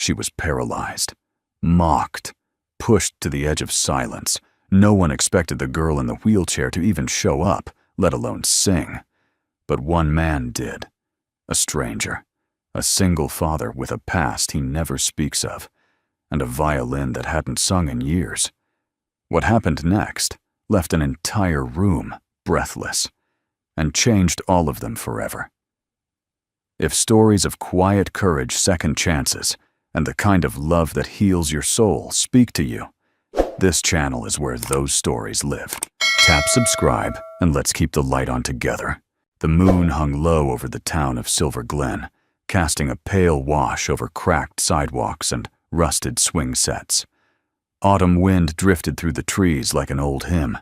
She was paralyzed, mocked, pushed to the edge of silence. No one expected the girl in the wheelchair to even show up, let alone sing. But one man did. A stranger. A single father with a past he never speaks of, and a violin that hadn't sung in years. What happened next left an entire room breathless, and changed all of them forever. If stories of quiet courage, second chances, and the kind of love that heals your soul speak to you, this channel is where those stories live. Tap subscribe, and let's keep the light on together. The moon hung low over the town of Silver Glen, casting a pale wash over cracked sidewalks and rusted swing sets. Autumn wind drifted through the trees like an old hymn.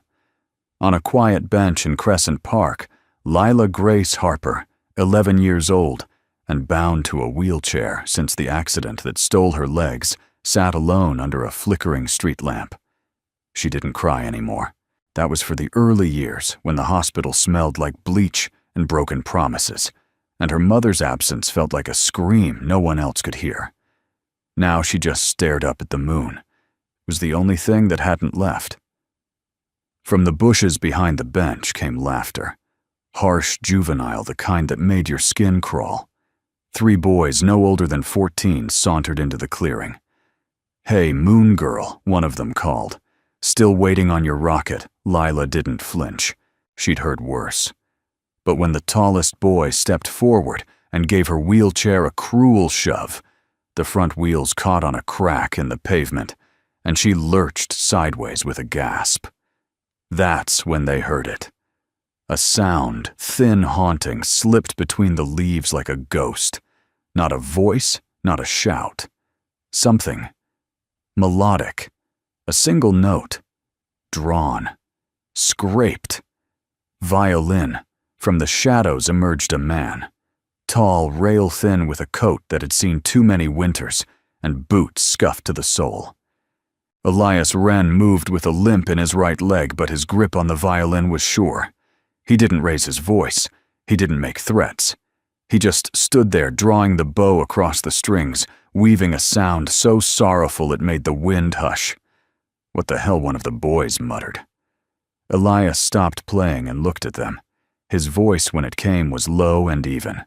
On a quiet bench in Crescent Park, Lila Grace Harper, 11 years old, and bound to a wheelchair since the accident that stole her legs, sat alone under a flickering street lamp. She didn't cry anymore. That was for the early years when the hospital smelled like bleach and broken promises, and her mother's absence felt like a scream no one else could hear. Now she just stared up at the moon. It was the only thing that hadn't left. From the bushes behind the bench came laughter. Harsh, juvenile, the kind that made your skin crawl. 3 boys no older than 14 sauntered into the clearing. "Hey, Moon Girl," one of them called. Still waiting on your rocket, Lila didn't flinch. She'd heard worse. But when the tallest boy stepped forward and gave her wheelchair a cruel shove, the front wheels caught on a crack in the pavement, and she lurched sideways with a gasp. That's when they heard it. A sound, thin, haunting, slipped between the leaves like a ghost. Not a voice, not a shout. Something. Melodic. A single note. Drawn. Scraped. Violin. From the shadows emerged a man. Tall, rail-thin with a coat that had seen too many winters, and boots scuffed to the sole. Elias Wren moved with a limp in his right leg, but his grip on the violin was sure. He didn't raise his voice. He didn't make threats. He just stood there drawing the bow across the strings, weaving a sound so sorrowful it made the wind hush. What the hell, one of the boys muttered. Elias stopped playing and looked at them. His voice, when it came, was low and even.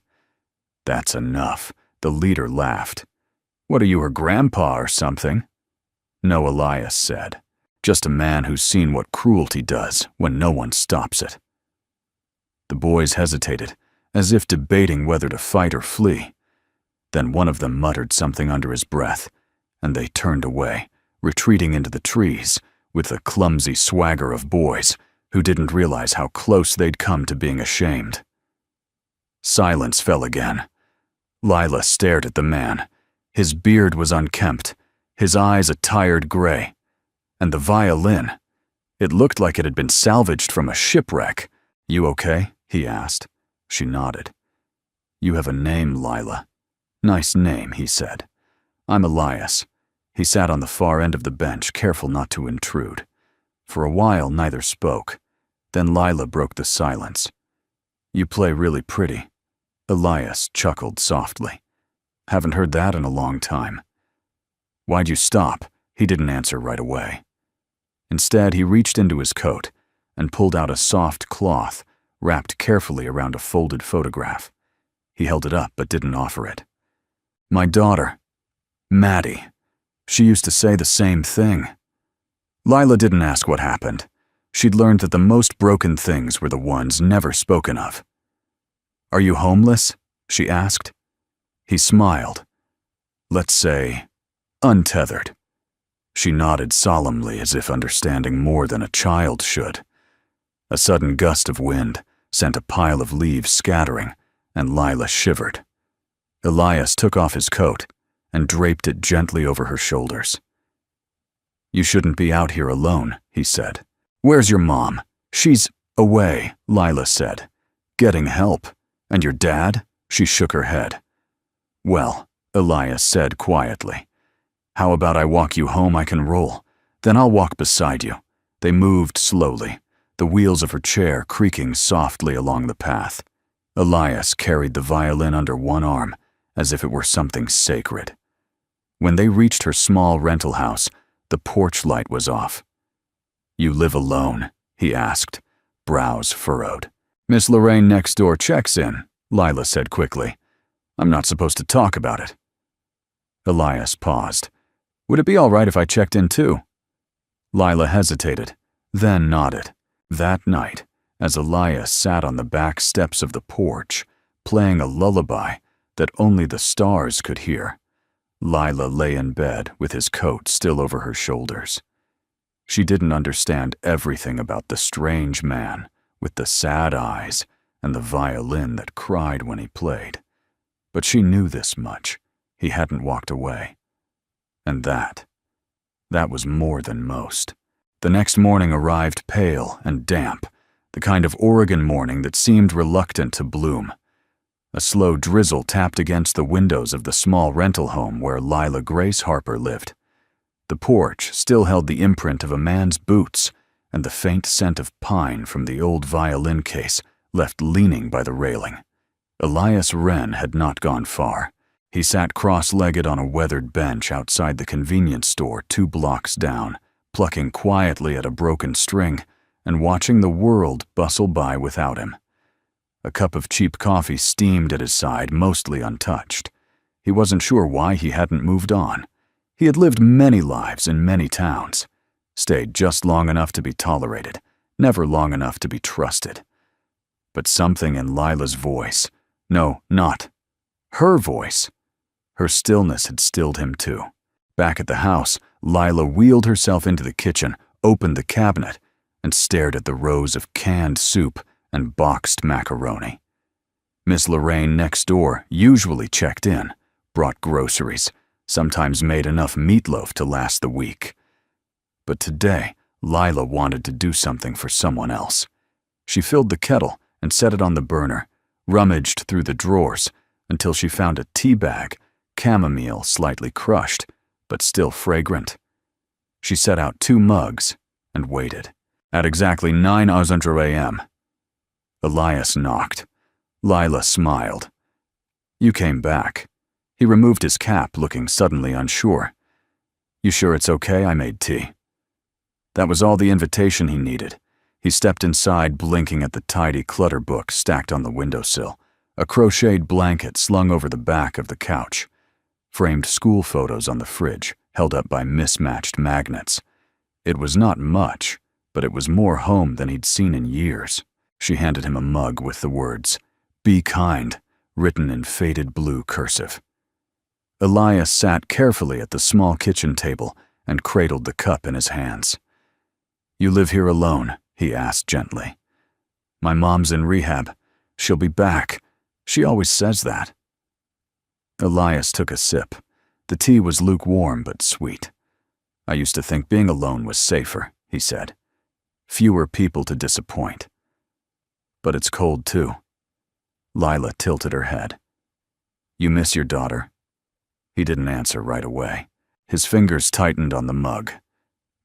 "That's enough," the leader laughed. "What are you, her grandpa or something?" "No," Elias said. "Just a man who's seen what cruelty does when no one stops it." The boys hesitated, as if debating whether to fight or flee. Then one of them muttered something under his breath, and they turned away, retreating into the trees, with the clumsy swagger of boys who didn't realize how close they'd come to being ashamed. Silence fell again. Lila stared at the man. His beard was unkempt, his eyes a tired gray. And the violin. It looked like it had been salvaged from a shipwreck. "You okay?" he asked. She nodded. "You have a name, Lila." "Nice name," he said. "I'm Elias." He sat on the far end of the bench, careful not to intrude. For a while, neither spoke. Then Lila broke the silence. "You play really pretty." Elias chuckled softly. "Haven't heard that in a long time." "Why'd you stop?" He didn't answer right away. Instead, he reached into his coat and pulled out a soft cloth wrapped carefully around a folded photograph. He held it up but didn't offer it. "My daughter, Maddie. She used to say the same thing." Lila didn't ask what happened. She'd learned that the most broken things were the ones never spoken of. "Are you homeless?" she asked. He smiled. "Let's say, untethered." She nodded solemnly, as if understanding more than a child should. A sudden gust of wind sent a pile of leaves scattering, and Lila shivered. Elias took off his coat and draped it gently over her shoulders. "You shouldn't be out here alone," he said. "Where's your mom?" "She's away," Lila said. "Getting help. And your dad?" She shook her head. "Well," Elias said quietly, "how about I walk you home? I can roll. Then I'll walk beside you." They moved slowly, the wheels of her chair creaking softly along the path. Elias carried the violin under one arm, as if it were something sacred. When they reached her small rental house, the porch light was off. "You live alone?" he asked, brows furrowed. "Miss Lorraine next door checks in," Lila said quickly. "I'm not supposed to talk about it." Elias paused. "Would it be all right if I checked in too?" Lila hesitated, then nodded. That night, as Elias sat on the back steps of the porch, playing a lullaby that only the stars could hear, Lila lay in bed with his coat still over her shoulders. She didn't understand everything about the strange man with the sad eyes and the violin that cried when he played, but she knew this much: he hadn't walked away. And that was more than most. The next morning arrived pale and damp, the kind of Oregon morning that seemed reluctant to bloom. A slow drizzle tapped against the windows of the small rental home where Lila Grace Harper lived. The porch still held the imprint of a man's boots and the faint scent of pine from the old violin case left leaning by the railing. Elias Wren had not gone far. He sat cross-legged on a weathered bench outside the convenience store 2 blocks down, plucking quietly at a broken string and watching the world bustle by without him. A cup of cheap coffee steamed at his side, mostly untouched. He wasn't sure why he hadn't moved on. He had lived many lives in many towns, stayed just long enough to be tolerated, never long enough to be trusted. But something in Lila's voice, no, not her voice, her stillness had stilled him too. Back at the house, Lila wheeled herself into the kitchen, opened the cabinet, and stared at the rows of canned soup and boxed macaroni. Miss Lorraine next door usually checked in, brought groceries, sometimes made enough meatloaf to last the week. But today, Lila wanted to do something for someone else. She filled the kettle and set it on the burner, rummaged through the drawers until she found a tea bag, chamomile slightly crushed, but still fragrant. She set out 2 mugs and waited. At exactly 9:00 a.m., Elias knocked. Lila smiled. "You came back." He removed his cap, looking suddenly unsure. "You sure it's okay I made tea?" That was all the invitation he needed. He stepped inside, blinking at the tidy clutter book stacked on the windowsill, a crocheted blanket slung over the back of the couch, framed school photos on the fridge, held up by mismatched magnets. It was not much, but it was more home than he'd seen in years. She handed him a mug with the words, "Be kind," written in faded blue cursive. Elias sat carefully at the small kitchen table and cradled the cup in his hands. "You live here alone?" he asked gently. "My mom's in rehab. She'll be back. She always says that." Elias took a sip. The tea was lukewarm but sweet. "I used to think being alone was safer," he said. "Fewer people to disappoint. But it's cold too." Lila tilted her head. "You miss your daughter?" He didn't answer right away. His fingers tightened on the mug.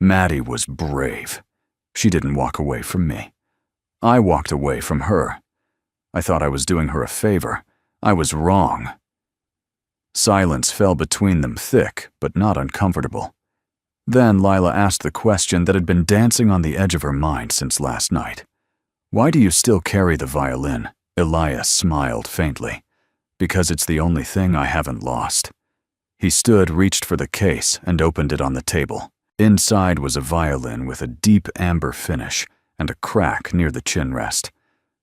Maddie was brave. She didn't walk away from me. I walked away from her. I thought I was doing her a favor. I was wrong. Silence fell between them, thick but not uncomfortable. Then Lila asked the question that had been dancing on the edge of her mind since last night. "Why do you still carry the violin?" Elias smiled faintly. "Because it's the only thing I haven't lost." He stood, reached for the case, and opened it on the table. Inside was a violin with a deep amber finish and a crack near the chin rest.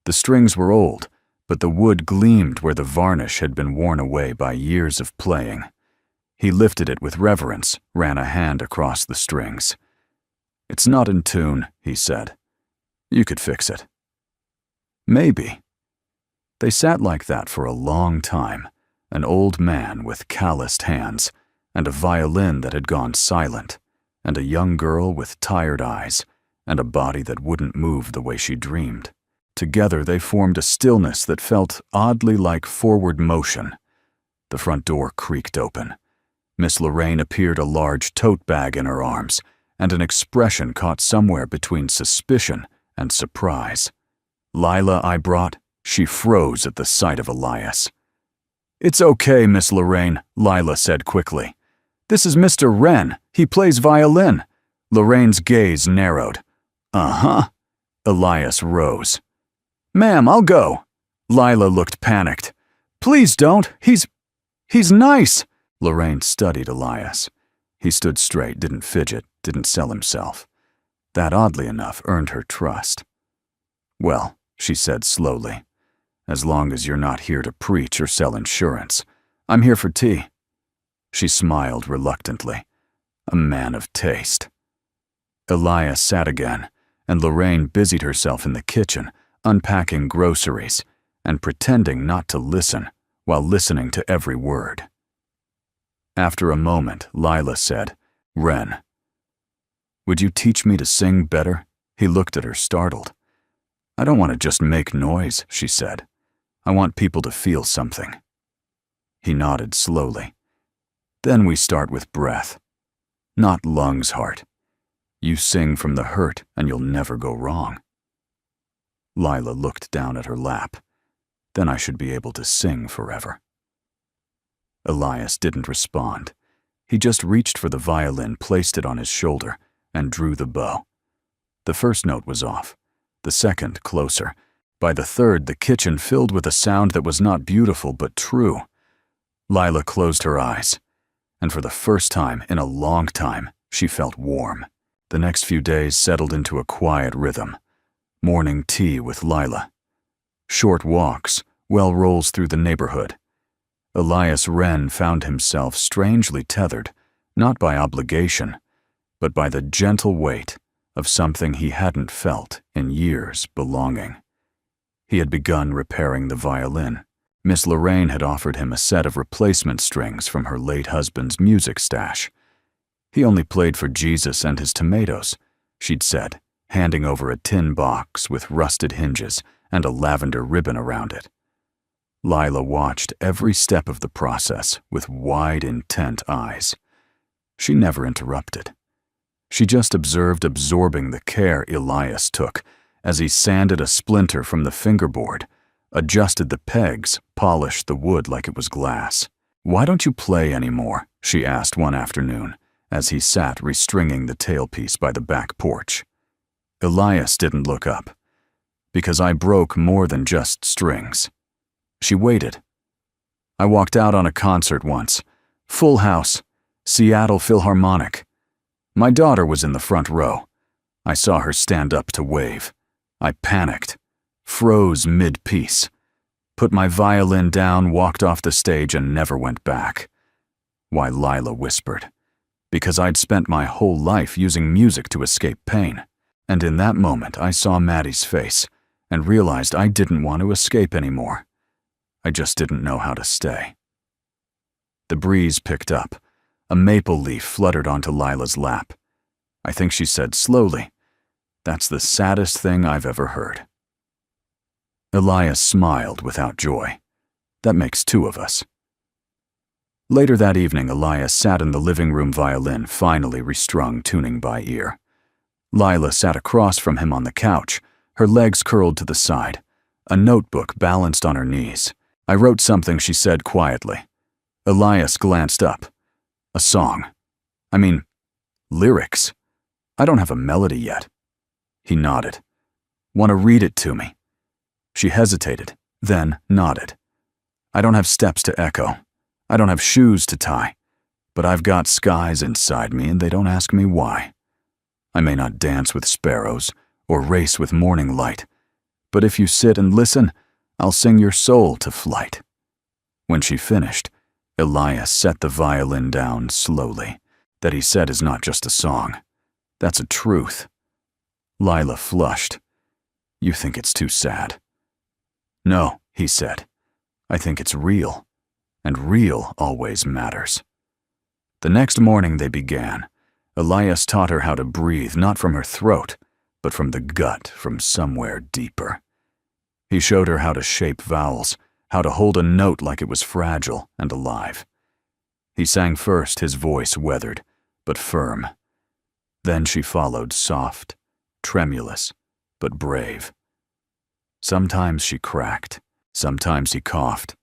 The strings were old, but the wood gleamed where the varnish had been worn away by years of playing. He lifted it with reverence, ran a hand across the strings. "It's not in tune," he said. "You could fix it." "Maybe." They sat like that for a long time, an old man with calloused hands, and a violin that had gone silent, and a young girl with tired eyes, and a body that wouldn't move the way she dreamed. Together they formed a stillness that felt oddly like forward motion. The front door creaked open. Miss Lorraine appeared, a large tote bag in her arms, and an expression caught somewhere between suspicion and surprise. "Lila, I brought." She froze at the sight of Elias. "It's okay, Miss Lorraine," Lila said quickly. This is Mr. Wren. He plays violin." Lorraine's gaze narrowed. "Uh-huh." Elias rose. "Ma'am, I'll go." Lila looked panicked. "Please don't. He's nice." Lorraine studied Elias. He stood straight, didn't fidget, didn't sell himself. That, oddly enough, earned her trust. "Well," she said slowly, "as long as you're not here to preach or sell insurance. I'm here for tea." She smiled reluctantly. A man of taste. Elias sat again, and Lorraine busied herself in the kitchen, unpacking groceries and pretending not to listen while listening to every word. After a moment, Lila said, "Wren, would you teach me to sing better?" He looked at her, startled. "I don't want to just make noise," she said. "I want people to feel something." He nodded slowly. "Then we start with breath. Not lungs, heart. You sing from the hurt and you'll never go wrong." Lila looked down at her lap. "Then I should be able to sing forever." Elias didn't respond. He just reached for the violin, placed it on his shoulder, and drew the bow. The first note was off, the second closer. By the third, the kitchen filled with a sound that was not beautiful but true. Lila closed her eyes, and for the first time in a long time, she felt warm. The next few days settled into a quiet rhythm. Morning tea with Lila. Short walks, well rolls through the neighborhood. Elias Wren found himself strangely tethered, not by obligation, but by the gentle weight of something he hadn't felt in years, belonging. He had begun repairing the violin. Miss Lorraine had offered him a set of replacement strings from her late husband's music stash. "He only played for Jesus and his tomatoes," she'd said, handing over a tin box with rusted hinges and a lavender ribbon around it. Lila watched every step of the process with wide, intent eyes. She never interrupted. She just observed, absorbing the care Elias took as he sanded a splinter from the fingerboard, adjusted the pegs, polished the wood like it was glass. "Why don't you play anymore?" she asked one afternoon, as he sat restringing the tailpiece by the back porch. Elias didn't look up. "Because I broke more than just strings." She waited. "I walked out on a concert once. Full house. Seattle Philharmonic. My daughter was in the front row. I saw her stand up to wave. I panicked. Froze mid-piece. Put my violin down, walked off the stage, and never went back." "Why," Lila whispered. "Because I'd spent my whole life using music to escape pain. And in that moment, I saw Maddie's face and realized I didn't want to escape anymore. I just didn't know how to stay." The breeze picked up. A maple leaf fluttered onto Lila's lap. "I think," she said slowly, "that's the saddest thing I've ever heard." Elias smiled without joy. "That makes two of us." Later that evening, Elias sat in the living room, violin finally restrung, tuning by ear. Lila sat across from him on the couch, her legs curled to the side, a notebook balanced on her knees. "I wrote something," she said quietly. Elias glanced up. "A song. I mean, lyrics. I don't have a melody yet." He nodded. "Want to read it to me?" She hesitated, then nodded. "I don't have steps to echo. I don't have shoes to tie. But I've got skies inside me, and they don't ask me why. I may not dance with sparrows or race with morning light, but if you sit and listen, I'll sing your soul to flight." When she finished, Elias set the violin down slowly. "That," he said, "is not just a song. That's a truth." Lila flushed. "You think it's too sad?" "No," he said. "I think it's real, and real always matters." The next morning they began. Elias taught her how to breathe, not from her throat, but from the gut, from somewhere deeper. He showed her how to shape vowels, how to hold a note like it was fragile and alive. He sang first, his voice weathered, but firm. Then she followed, soft, tremulous, but brave. Sometimes she cracked, sometimes he coughed.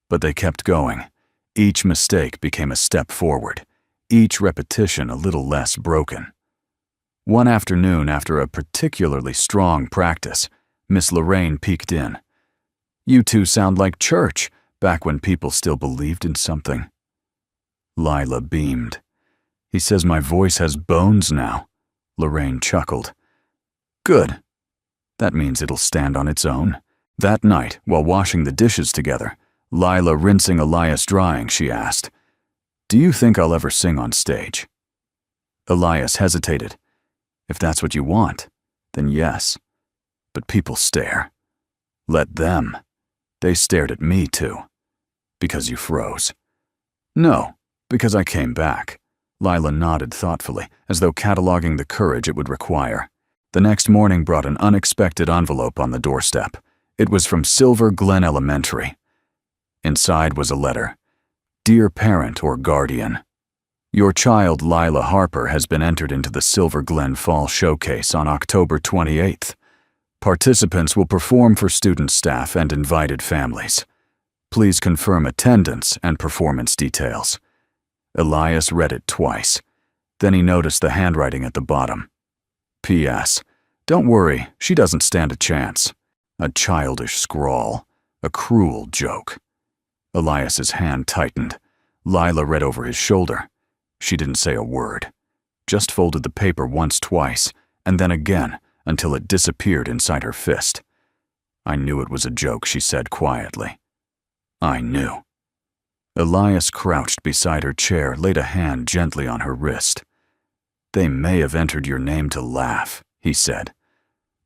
But they kept going. Each mistake became a step forward, each repetition a little less broken. One afternoon, after a particularly strong practice, Miss Lorraine peeked in. "You two sound like church, back when people still believed in something." Lila beamed. "He says my voice has bones now." Lorraine chuckled. "Good. That means it'll stand on its own." That night, while washing the dishes together, Lila rinsing Elias drying, she asked, "Do you think I'll ever sing on stage?" Elias hesitated. "If that's what you want, then yes. But people stare." "Let them. They stared at me too." "Because you froze." "No, because I came back." Lila nodded thoughtfully, as though cataloging the courage it would require. The next morning brought an unexpected envelope on the doorstep. It was from Silver Glen Elementary. Inside was a letter. "Dear parent or guardian, your child Lila Harper has been entered into the Silver Glen Fall Showcase on October 28th. Participants will perform for student staff and invited families. Please confirm attendance and performance details." Elias read it twice. Then he noticed the handwriting at the bottom. "P.S. Don't worry, she doesn't stand a chance." A childish scrawl, a cruel joke. Elias's hand tightened. Lila read over his shoulder. She didn't say a word, just folded the paper once, twice, and then again until it disappeared inside her fist. "I knew it was a joke," she said quietly. "I knew." Elias crouched beside her chair, laid a hand gently on her wrist. "They may have entered your name to laugh," he said.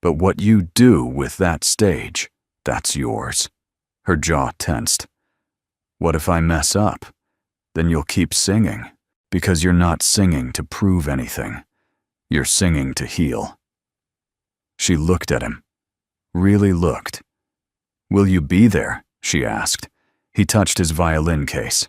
"But what you do with that stage, that's yours." Her jaw tensed. "What if I mess up? Then you'll keep singing, because you're not singing to prove anything. You're singing to heal." She looked at him. Really looked. "Will you be there?" she asked. He touched his violin case.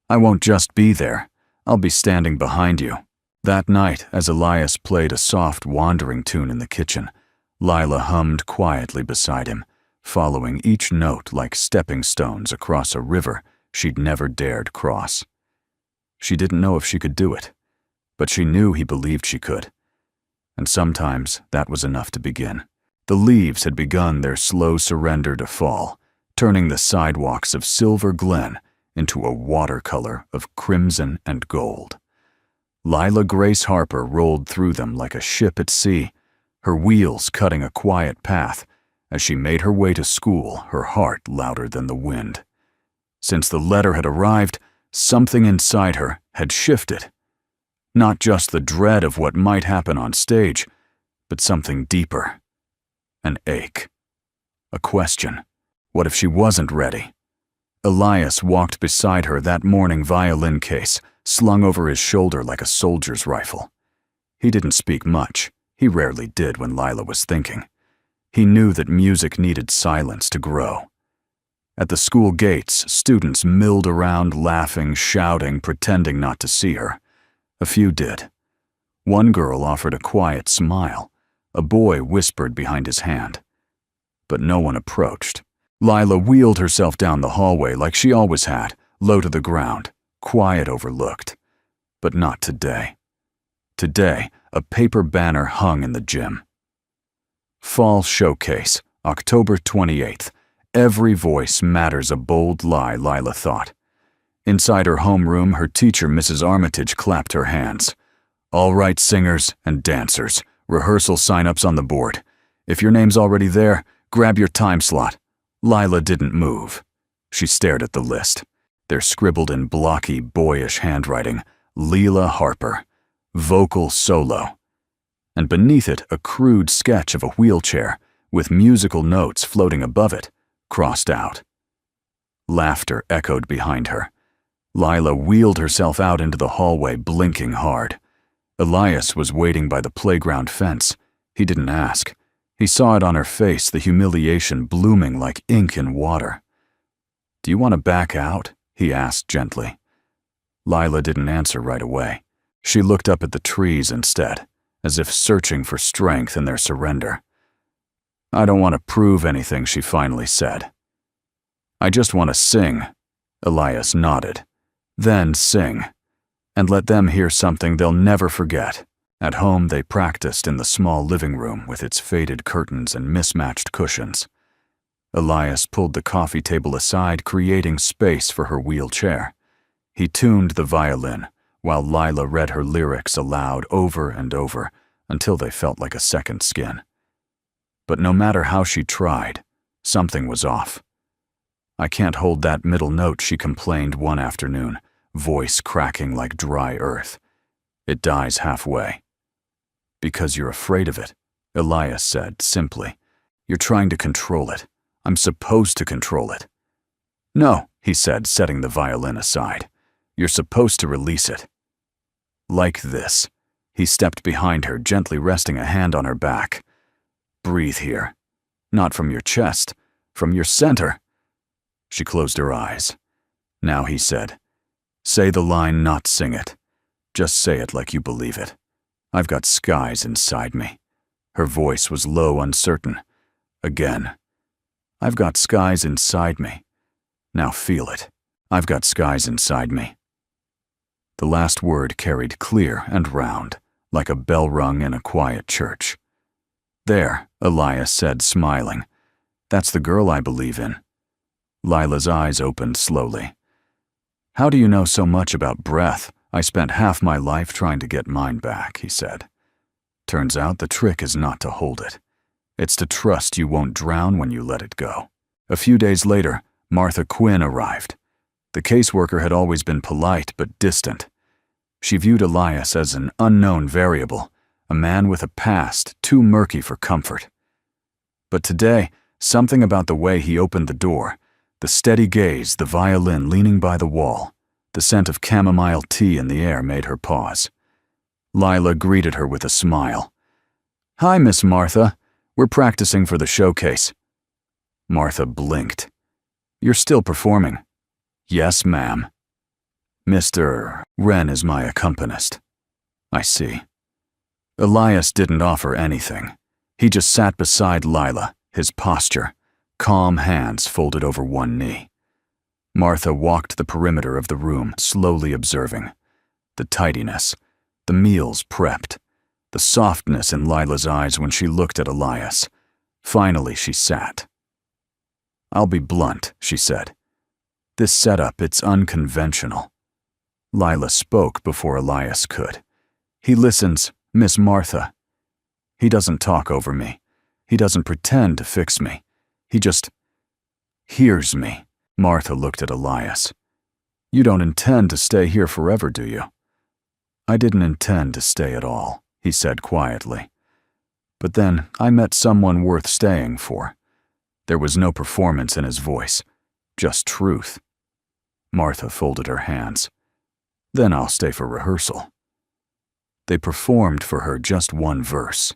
"I won't just be there. I'll be standing behind you." That night, as Elias played a soft, wandering tune in the kitchen, Lila hummed quietly beside him, following each note like stepping stones across a river she'd never dared cross. She didn't know if she could do it, but she knew he believed she could. And sometimes that was enough to begin. The leaves had begun their slow surrender to fall, turning the sidewalks of Silver Glen into a watercolor of crimson and gold. Lila Grace Harper rolled through them like a ship at sea, her wheels cutting a quiet path as she made her way to school, her heart louder than the wind. Since the letter had arrived, something inside her had shifted. Not just the dread of what might happen on stage, but something deeper. An ache. A question. What if she wasn't ready? Elias walked beside her, that morning violin case slung over his shoulder like a soldier's rifle. He didn't speak much. He rarely did when Lila was thinking. He knew that music needed silence to grow. At the school gates, students milled around, laughing, shouting, pretending not to see her. A few did. One girl offered a quiet smile. A boy whispered behind his hand. But no one approached. Lila wheeled herself down the hallway like she always had, low to the ground, quiet, overlooked. But not today. Today, a paper banner hung in the gym. Fall Showcase, October 28th. Every voice matters, a bold lie, Lila thought. Inside her homeroom, her teacher, Mrs. Armitage, clapped her hands. "All right, singers and dancers, rehearsal sign-ups on the board. If your name's already there, grab your time slot." Lila didn't move. She stared at the list. There scribbled in blocky, boyish handwriting, "Lila Harper, vocal solo." And beneath it, a crude sketch of a wheelchair, with musical notes floating above it, crossed out. Laughter echoed behind her. Lila wheeled herself out into the hallway, blinking hard. Elias was waiting by the playground fence. He didn't ask. He saw it on her face, the humiliation blooming like ink in water. "Do you want to back out?" he asked gently. Lila didn't answer right away. She looked up at the trees instead, as if searching for strength in their surrender. "I don't want to prove anything," she finally said. "I just want to sing." Elias nodded. "Then sing. and let them hear something they'll never forget. At home, they practiced in the small living room with its faded curtains and mismatched cushions. Elias pulled the coffee table aside, creating space for her wheelchair. He tuned the violin, while Lila read her lyrics aloud over and over until they felt like a second skin. But no matter how she tried, something was off. "I can't hold that middle note," she complained one afternoon, voice cracking like dry earth. "It dies halfway." "Because you're afraid of it," Elias said simply. "You're trying to control it. I'm supposed to control it." "No," he said, setting the violin aside. "You're supposed to release it." "Like this." He stepped behind her, gently resting a hand on her back. "Breathe here. Not from your chest, from your center." She closed her eyes. Now he said, "Say the line, not sing it. Just say it like you believe it. I've got skies inside me." Her voice was low, uncertain. Again. "I've got skies inside me. Now feel it. I've got skies inside me." The last word carried clear and round, like a bell rung in a quiet church. "There," Elias said, smiling. "That's the girl I believe in." Lila's eyes opened slowly. "How do you know so much about breath? I spent half my life trying to get mine back," he said. "Turns out the trick is not to hold it. It's to trust you won't drown when you let it go." A few days later, Martha Quinn arrived. The caseworker had always been polite but distant. She viewed Elias as an unknown variable, a man with a past too murky for comfort. But today, something about the way he opened the door, the steady gaze, the violin leaning by the wall, the scent of chamomile tea in the air made her pause. Lila greeted her with a smile. "Hi, Miss Martha. We're practicing for the showcase." Martha blinked. "You're still performing?" "Yes, ma'am." "Mr. Wren is my accompanist." "I see." Elias didn't offer anything. He just sat beside Lila, his posture, calm hands folded over one knee. Martha walked the perimeter of the room, slowly observing. The tidiness, the meals prepped, the softness in Lila's eyes when she looked at Elias. Finally, she sat. "I'll be blunt," she said. "This setup, it's unconventional." Lila spoke before Elias could. "He listens, Miss Martha. He doesn't talk over me. He doesn't pretend to fix me. He just hears me." Martha looked at Elias. "You don't intend to stay here forever, do you?" "I didn't intend to stay at all," he said quietly. "But then I met someone worth staying for." There was no performance in his voice, just truth. Martha folded her hands. "Then I'll stay for rehearsal." They performed for her just one verse.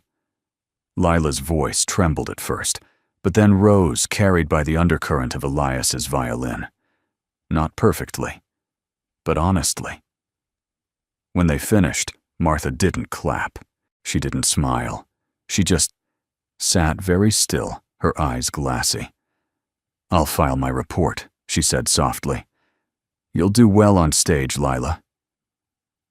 Lila's voice trembled at first, but then rose, carried by the undercurrent of Elias's violin. Not perfectly, but honestly. When they finished, Martha didn't clap. She didn't smile. She just sat very still, her eyes glassy. "I'll file my report," she said softly. "You'll do well on stage, Lila."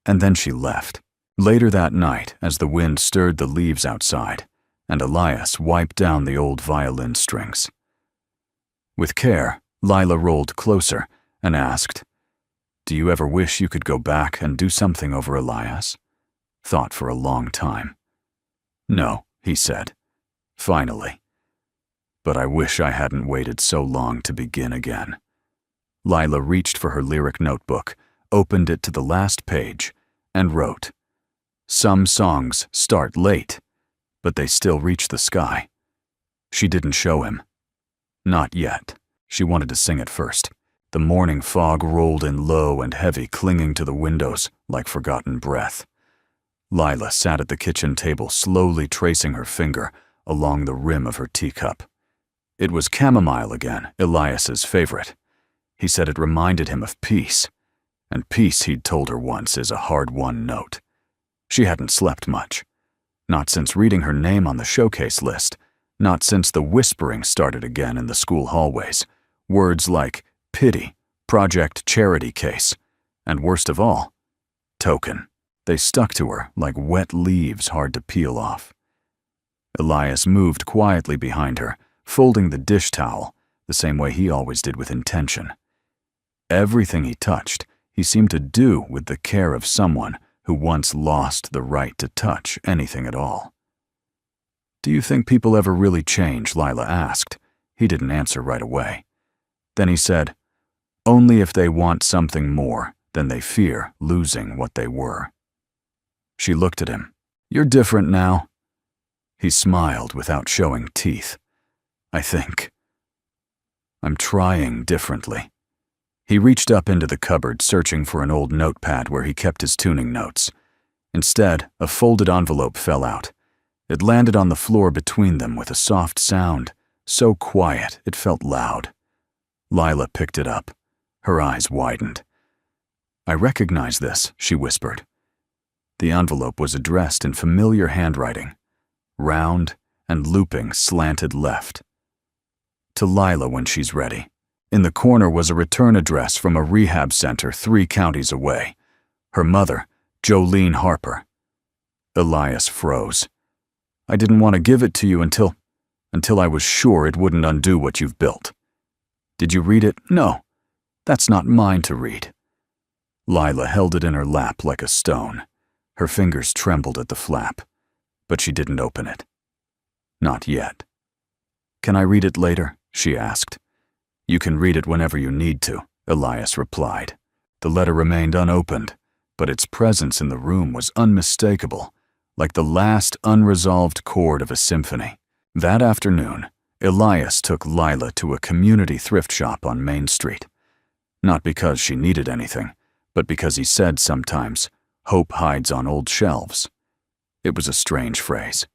And then she left. Later that night, as the wind stirred the leaves outside, and Elias wiped down the old violin strings. With care, Lila rolled closer and asked, "Do you ever wish you could go back and do something over Elias?" Thought for a long time. "No," he said, finally. "But I wish I hadn't waited so long to begin again." Lila reached for her lyric notebook, opened it to the last page, and wrote, "Some songs start late, but they still reach the sky." She didn't show him. Not yet. She wanted to sing it first. The morning fog rolled in low and heavy, clinging to the windows like forgotten breath. Lila sat at the kitchen table, slowly tracing her finger along the rim of her teacup. It was chamomile again, Elias's favorite. He said it reminded him of peace, and peace, he'd told her once, is a hard-won note. She hadn't slept much. Not since reading her name on the showcase list, not since the whispering started again in the school hallways. Words like pity, project charity case, and worst of all, token. They stuck to her like wet leaves hard to peel off. Elias moved quietly behind her, folding the dish towel, the same way he always did with intention. Everything he touched, he seemed to do with the care of someone who once lost the right to touch anything at all. "Do you think people ever really change?" Lila asked. He didn't answer right away. Then he said, "Only if they want something more than they fear losing what they were." She looked at him. "You're different now." He smiled without showing teeth. "I think. I'm trying differently." He reached up into the cupboard, searching for an old notepad where he kept his tuning notes. Instead, a folded envelope fell out. It landed on the floor between them with a soft sound, so quiet it felt loud. Lila picked it up. Her eyes widened. "I recognize this," she whispered. The envelope was addressed in familiar handwriting, round and looping slanted left. "To Lila when she's ready." In the corner was a return address from a rehab center 3 counties away. Her mother, Jolene Harper. Elias froze. "I didn't want to give it to you until I was sure it wouldn't undo what you've built." "Did you read it?" "No. That's not mine to read." Lila held it in her lap like a stone. Her fingers trembled at the flap, but she didn't open it. Not yet. "Can I read it later?" she asked. "You can read it whenever you need to," Elias replied. The letter remained unopened, but its presence in the room was unmistakable, like the last unresolved chord of a symphony. That afternoon, Elias took Lila to a community thrift shop on Main Street. Not because she needed anything, but because he said sometimes, "Hope hides on old shelves." It was a strange phrase,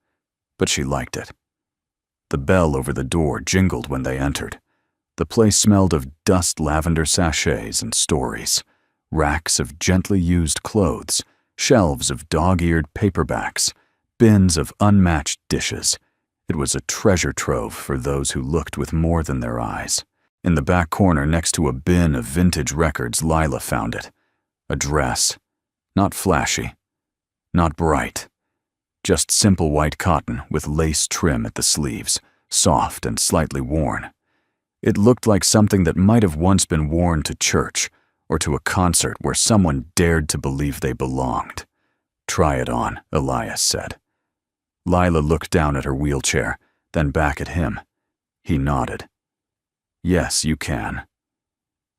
but she liked it. The bell over the door jingled when they entered. The place smelled of dust lavender sachets and stories, racks of gently used clothes, shelves of dog-eared paperbacks, bins of unmatched dishes. It was a treasure trove for those who looked with more than their eyes. In the back corner next to a bin of vintage records, Lila found it. A dress. Not flashy. Not bright. Just simple white cotton with lace trim at the sleeves, soft and slightly worn. It looked like something that might have once been worn to church or to a concert where someone dared to believe they belonged. "Try it on," Elias said. Lila looked down at her wheelchair, then back at him. He nodded. "Yes, you can."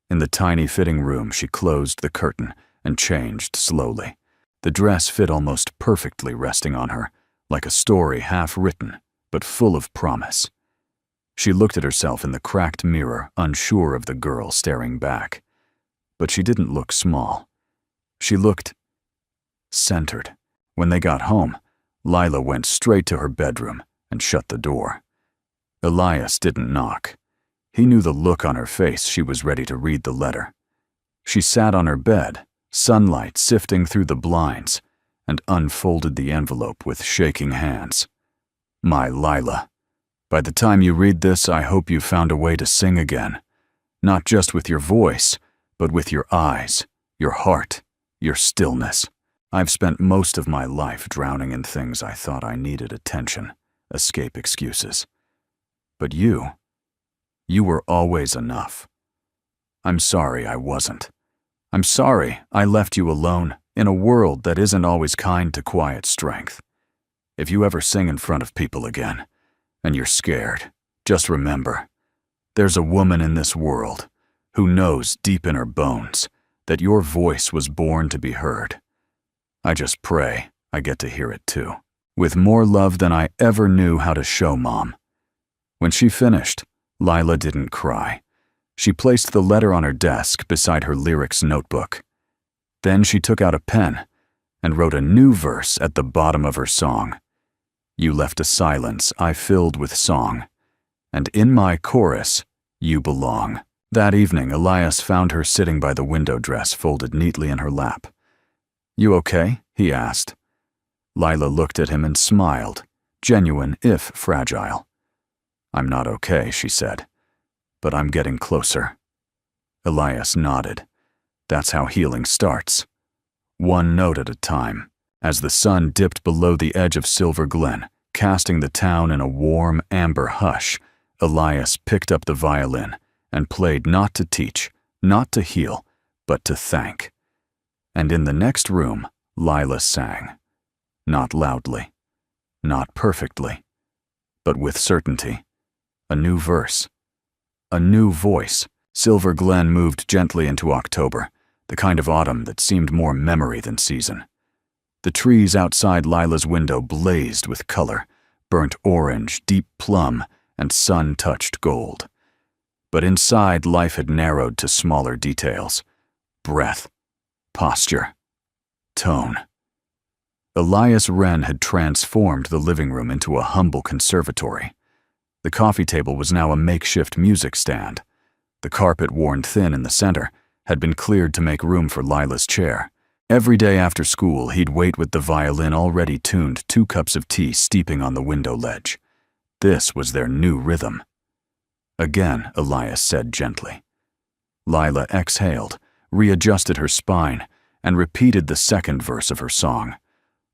In the tiny fitting room, she closed the curtain and changed slowly. The dress fit almost perfectly, resting on her, like a story half written, but full of promise. She looked at herself in the cracked mirror, unsure of the girl staring back. But she didn't look small. She looked centered. When they got home, Lila went straight to her bedroom and shut the door. Elias didn't knock. He knew the look on her face. She was ready to read the letter. She sat on her bed, sunlight sifting through the blinds, and unfolded the envelope with shaking hands. "My Lila, by the time you read this, I hope you found a way to sing again. Not just with your voice, but with your eyes, your heart, your stillness. I've spent most of my life drowning in things I thought I needed attention, escape excuses. But you were always enough. I'm sorry I wasn't. I'm sorry I left you alone in a world that isn't always kind to quiet strength. If you ever sing in front of people again, and you're scared, just remember, there's a woman in this world who knows deep in her bones that your voice was born to be heard. I just pray I get to hear it too. With more love than I ever knew how to show, Mom." When she finished, Lila didn't cry. She placed the letter on her desk beside her lyrics notebook. Then she took out a pen and wrote a new verse at the bottom of her song. "You left a silence I filled with song, and in my chorus you belong." That evening, Elias found her sitting by the window dress folded neatly in her lap. "You okay?" he asked. Lila looked at him and smiled, genuine if fragile. "I'm not okay," she said, "but I'm getting closer." Elias nodded. "That's how healing starts. one note at a time. As the sun dipped below the edge of Silver Glen, casting the town in a warm, amber hush, Elias picked up the violin and played not to teach, not to heal, but to thank. And in the next room, Lila sang. Not loudly, not perfectly, but with certainty. A new verse. A new voice. Silver Glen moved gently into October, the kind of autumn that seemed more memory than season. The trees outside Lila's window blazed with color, burnt orange, deep plum, and sun-touched gold. But inside, life had narrowed to smaller details. Breath, posture, tone. Elias Wren had transformed the living room into a humble conservatory. The coffee table was now a makeshift music stand. The carpet, worn thin in the center, had been cleared to make room for Lila's chair. Every day after school, he'd wait with the violin already tuned, 2 cups of tea steeping on the window ledge. This was their new rhythm. Again, Elias said gently. Lila exhaled, readjusted her spine, and repeated the second verse of her song.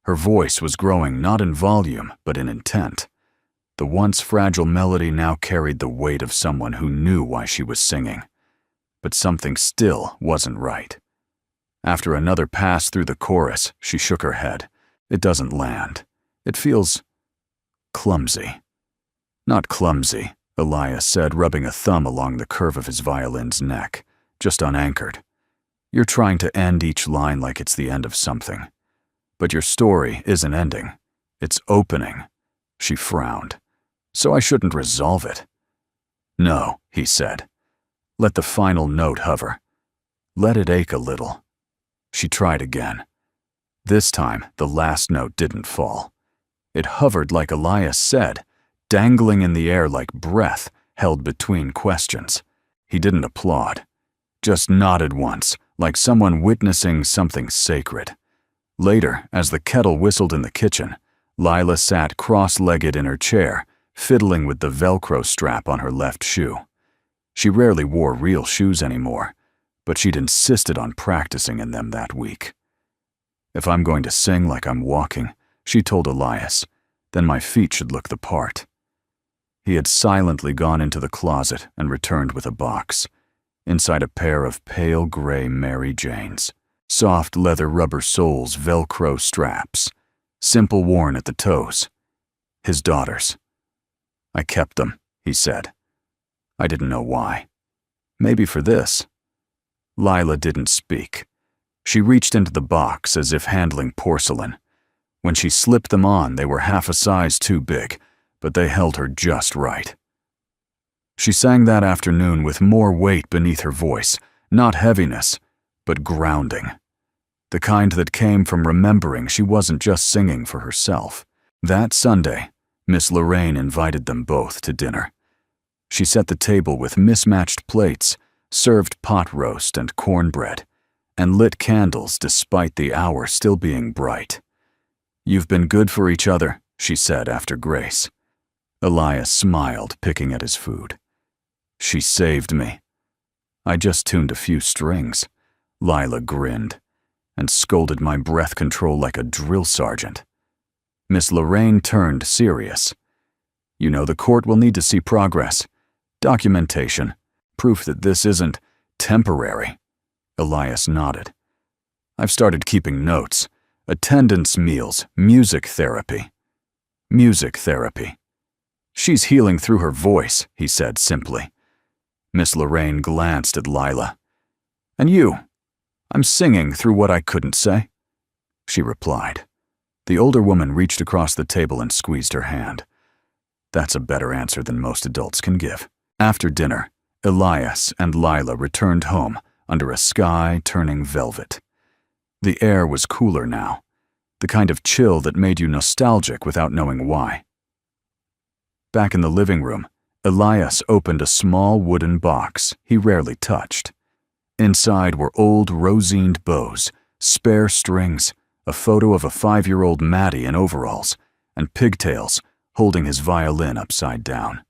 Her voice was growing not in volume, but in intent. The once fragile melody now carried the weight of someone who knew why she was singing. But something still wasn't right. After another pass through the chorus, she shook her head. It doesn't land. It feels clumsy. Not clumsy, Elias said, rubbing a thumb along the curve of his violin's neck, just unanchored. You're trying to end each line like it's the end of something. But your story isn't ending. It's opening. She frowned. So I shouldn't resolve it. No, he said. Let the final note hover. Let it ache a little. She tried again. This time, the last note didn't fall. It hovered like Elias said, dangling in the air like breath held between questions. He didn't applaud, just nodded once, like someone witnessing something sacred. Later, as the kettle whistled in the kitchen, Lila sat cross-legged in her chair, fiddling with the Velcro strap on her left shoe. She rarely wore real shoes anymore, but she'd insisted on practicing in them that week. If I'm going to sing like I'm walking, she told Elias, then my feet should look the part. He had silently gone into the closet and returned with a box. Inside a pair of pale gray Mary Janes, soft leather rubber soles, Velcro straps, simple worn at the toes. His daughters. I kept them, he said. I didn't know why. Maybe for this. Lila didn't speak. She reached into the box as if handling porcelain. When she slipped them on, they were half a size too big, but they held her just right. She sang that afternoon with more weight beneath her voice, not heaviness, but grounding. The kind that came from remembering she wasn't just singing for herself. That Sunday, Miss Lorraine invited them both to dinner. She set the table with mismatched plates, served pot roast and cornbread, and lit candles despite the hour still being bright. You've been good for each other, she said after grace. Elias smiled, picking at his food. She saved me. I just tuned a few strings. Lila grinned and scolded my breath control like a drill sergeant. Miss Lorraine turned serious. You know, the court will need to see progress, documentation, proof that this isn't temporary. Elias nodded. I've started keeping notes, attendance meals, music therapy. Music therapy. She's healing through her voice, he said simply. Miss Lorraine glanced at Lila. And you? I'm singing through what I couldn't say, she replied. The older woman reached across the table and squeezed her hand. That's a better answer than most adults can give. After dinner, Elias and Lila returned home under a sky turning velvet. The air was cooler now, the kind of chill that made you nostalgic without knowing why. Back in the living room, Elias opened a small wooden box he rarely touched. Inside were old rosined bows, spare strings, a photo of a 5-year-old Maddie in overalls, and pigtails holding his violin upside down.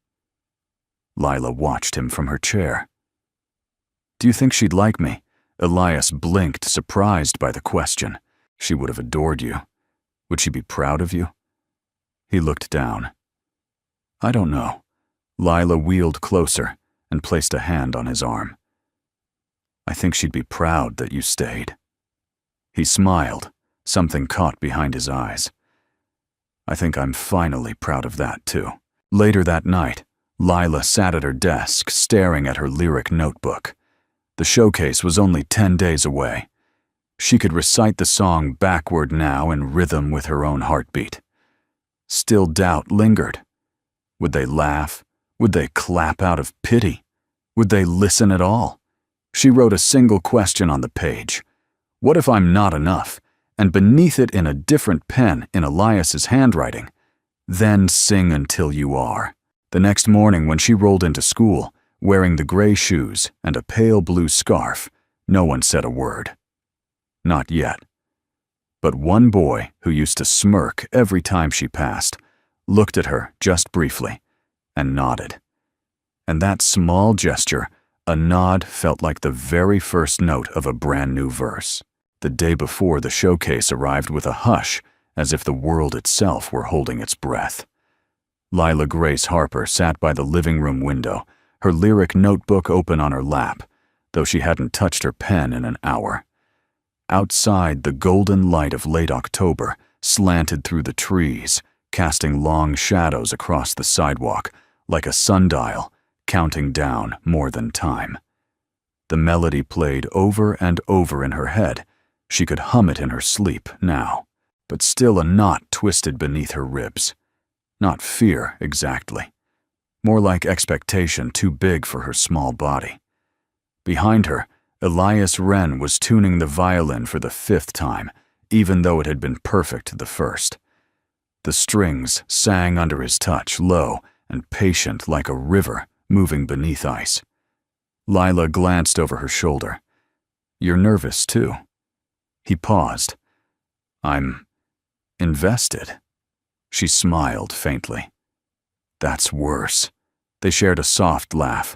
Lila watched him from her chair. Do you think she'd like me? Elias blinked, surprised by the question. She would have adored you. Would she be proud of you? He looked down. I don't know. Lila wheeled closer and placed a hand on his arm. I think she'd be proud that you stayed. He smiled, something caught behind his eyes. I think I'm finally proud of that, too. Later that night, Lila sat at her desk, staring at her lyric notebook. The showcase was only 10 days away. She could recite the song backward now in rhythm with her own heartbeat. Still doubt lingered. Would they laugh? Would they clap out of pity? Would they listen at all? She wrote a single question on the page. What if I'm not enough? And beneath it in a different pen in Elias's handwriting, then sing until you are. The next morning when she rolled into school, wearing the gray shoes and a pale blue scarf, no one said a word. Not yet. But one boy, who used to smirk every time she passed, looked at her just briefly and nodded. And that small gesture, a nod, felt like the very first note of a brand new verse. The day before, the showcase arrived with a hush, as if the world itself were holding its breath. Lila Grace Harper sat by the living room window, her lyric notebook open on her lap, though she hadn't touched her pen in an hour. Outside, the golden light of late October slanted through the trees, casting long shadows across the sidewalk, like a sundial, counting down more than time. The melody played over and over in her head. She could hum it in her sleep now, but still a knot twisted beneath her ribs. Not fear, exactly. More like expectation too big for her small body. Behind her, Elias Wren was tuning the violin for the 5th time, even though it had been perfect the first. The strings sang under his touch, low and patient like a river moving beneath ice. Lila glanced over her shoulder. You're nervous, too. He paused. I'm invested. She smiled faintly. That's worse. They shared a soft laugh,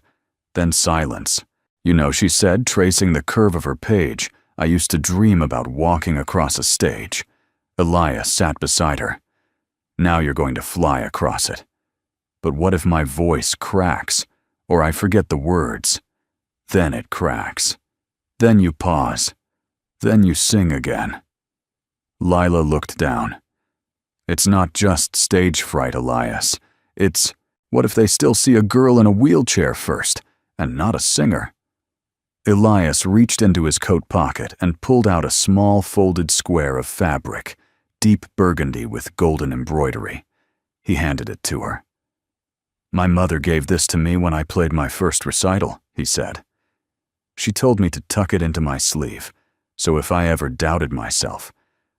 then silence. You know, she said, tracing the curve of her page, I used to dream about walking across a stage. Elias sat beside her. Now you're going to fly across it. But what if my voice cracks, or I forget the words? Then it cracks. Then you pause. Then you sing again. Lila looked down. It's not just stage fright, Elias. It's, what if they still see a girl in a wheelchair first, and not a singer? Elias reached into his coat pocket and pulled out a small folded square of fabric, deep burgundy with golden embroidery. He handed it to her. My mother gave this to me when I played my first recital, he said. She told me to tuck it into my sleeve, so if I ever doubted myself,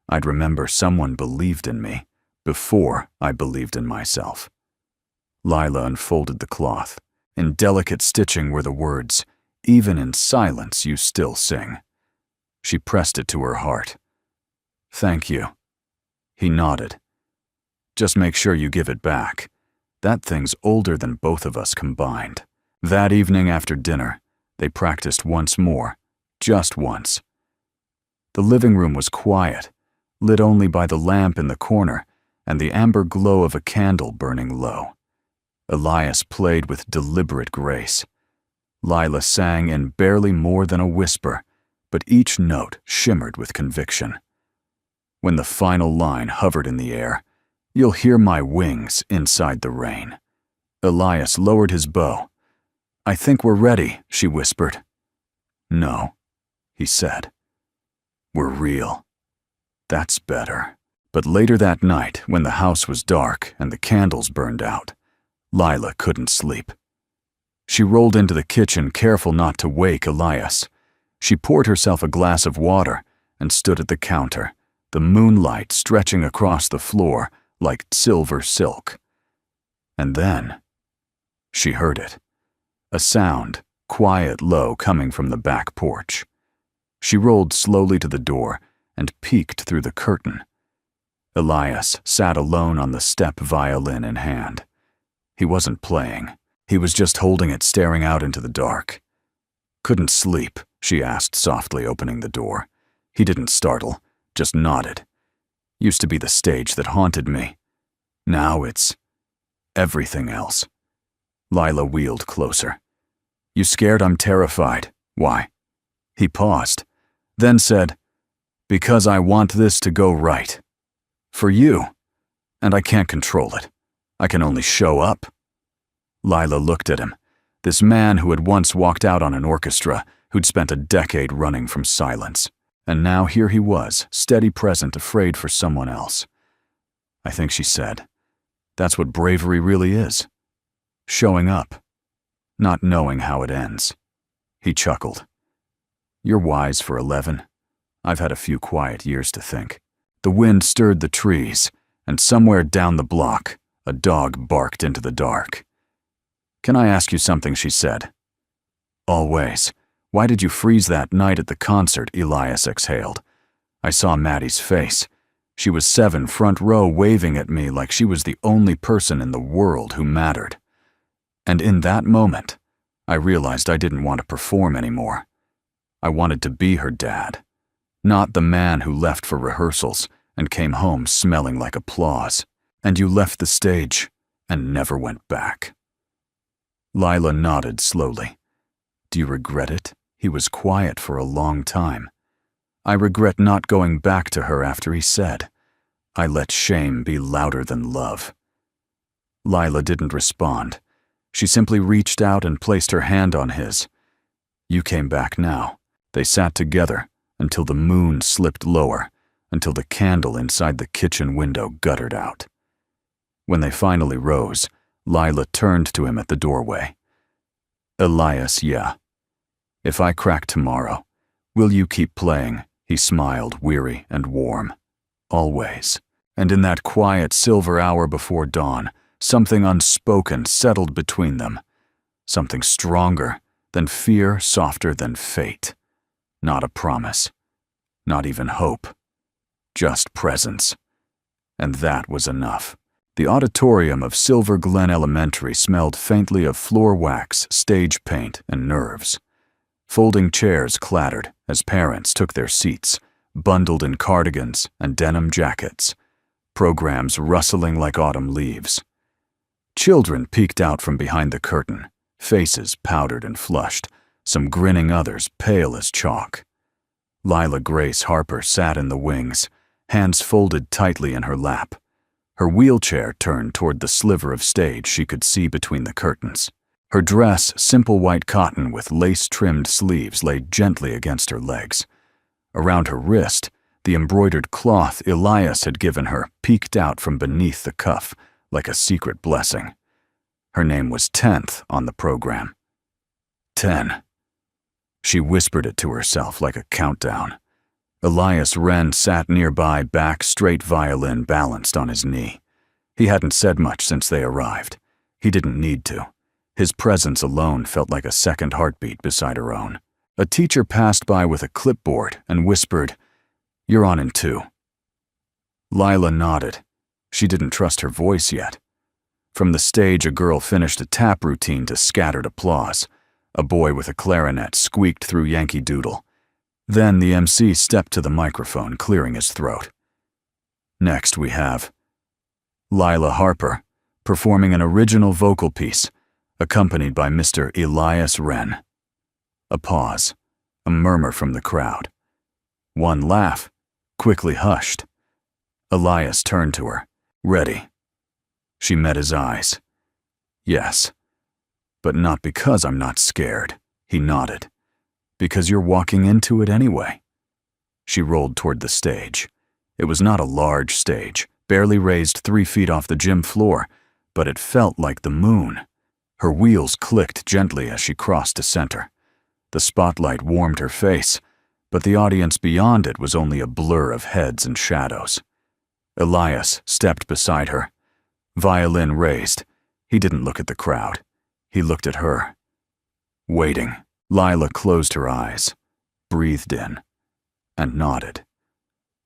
I'd remember someone believed in me before I believed in myself. Lila unfolded the cloth. In delicate stitching were the words, even in silence you still sing. She pressed it to her heart. Thank you. He nodded. Just make sure you give it back. That thing's older than both of us combined. That evening after dinner, they practiced once more, just once. The living room was quiet, lit only by the lamp in the corner and the amber glow of a candle burning low. Elias played with deliberate grace. Lila sang in barely more than a whisper, but each note shimmered with conviction. When the final line hovered in the air, you'll hear my wings inside the rain. Elias lowered his bow. I think we're ready, she whispered. No, he said. We're real. That's better. But later that night, when the house was dark and the candles burned out, Lila couldn't sleep. She rolled into the kitchen, careful not to wake Elias. She poured herself a glass of water and stood at the counter, the moonlight stretching across the floor like silver silk. And then she heard it. A sound, quiet, low, coming from the back porch. She rolled slowly to the door and peeked through the curtain. Elias sat alone on the step, violin in hand. He wasn't playing. He was just holding it, staring out into the dark. Couldn't sleep, she asked softly, opening the door. He didn't startle, just nodded. Used to be the stage that haunted me. Now it's everything else. Lila wheeled closer. You scared? I'm terrified. Why? He paused, then said, because I want this to go right. For you. And I can't control it. I can only show up. Lila looked at him, this man who had once walked out on an orchestra, who'd spent a decade running from silence. And now here he was, steady present, afraid for someone else. I think she said, that's what bravery really is. Showing up. Not knowing how it ends. He chuckled. You're wise for 11. I've had a few quiet years to think. The wind stirred the trees, and somewhere down the block, a dog barked into the dark. Can I ask you something? She said. Always. Why did you freeze that night at the concert? Elias exhaled. I saw Maddie's face. She was 7, front row, waving at me like she was the only person in the world who mattered. And in that moment, I realized I didn't want to perform anymore. I wanted to be her dad, not the man who left for rehearsals and came home smelling like applause. And you left the stage and never went back. Lila nodded slowly. Do you regret it? He was quiet for a long time. I regret not going back to her after he said, I let shame be louder than love. Lila didn't respond. She simply reached out and placed her hand on his. You came back now. They sat together until the moon slipped lower, until the candle inside the kitchen window guttered out. When they finally rose, Lila turned to him at the doorway. Elias, yeah. If I crack tomorrow, will you keep playing? He smiled, weary and warm. Always. And in that quiet silver hour before dawn, something unspoken settled between them. Something stronger than fear, softer than fate. Not a promise. Not even hope. Just presence. And that was enough. The auditorium of Silver Glen Elementary smelled faintly of floor wax, stage paint, and nerves. Folding chairs clattered as parents took their seats, bundled in cardigans and denim jackets, programs rustling like autumn leaves. Children peeked out from behind the curtain, faces powdered and flushed, some grinning, others pale as chalk. Lila Grace Harper sat in the wings, hands folded tightly in her lap. Her wheelchair turned toward the sliver of stage she could see between the curtains. Her dress, simple white cotton with lace-trimmed sleeves, lay gently against her legs. Around her wrist, the embroidered cloth Elias had given her peeked out from beneath the cuff like a secret blessing. Her name was 10th on the program. 10. She whispered it to herself like a countdown. Elias Wren sat nearby, back straight, violin balanced on his knee. He hadn't said much since they arrived. He didn't need to. His presence alone felt like a second heartbeat beside her own. A teacher passed by with a clipboard and whispered, You're on in 2. Lila nodded. She didn't trust her voice yet. From the stage, a girl finished a tap routine to scattered applause. A boy with a clarinet squeaked through Yankee Doodle. Then the MC stepped to the microphone, clearing his throat. Next we have Lila Harper, performing an original vocal piece, accompanied by Mr. Elias Wren. A pause, a murmur from the crowd. One laugh, quickly hushed. Elias turned to her. Ready. She met his eyes. Yes. But not because I'm not scared, he nodded. Because you're walking into it anyway. She rolled toward the stage. It was not a large stage, barely raised 3 feet off the gym floor, but it felt like the moon. Her wheels clicked gently as she crossed to center. The spotlight warmed her face, but the audience beyond it was only a blur of heads and shadows. Elias stepped beside her. Violin raised. He didn't look at the crowd. He looked at her. Waiting. Lila closed her eyes, breathed in, and nodded.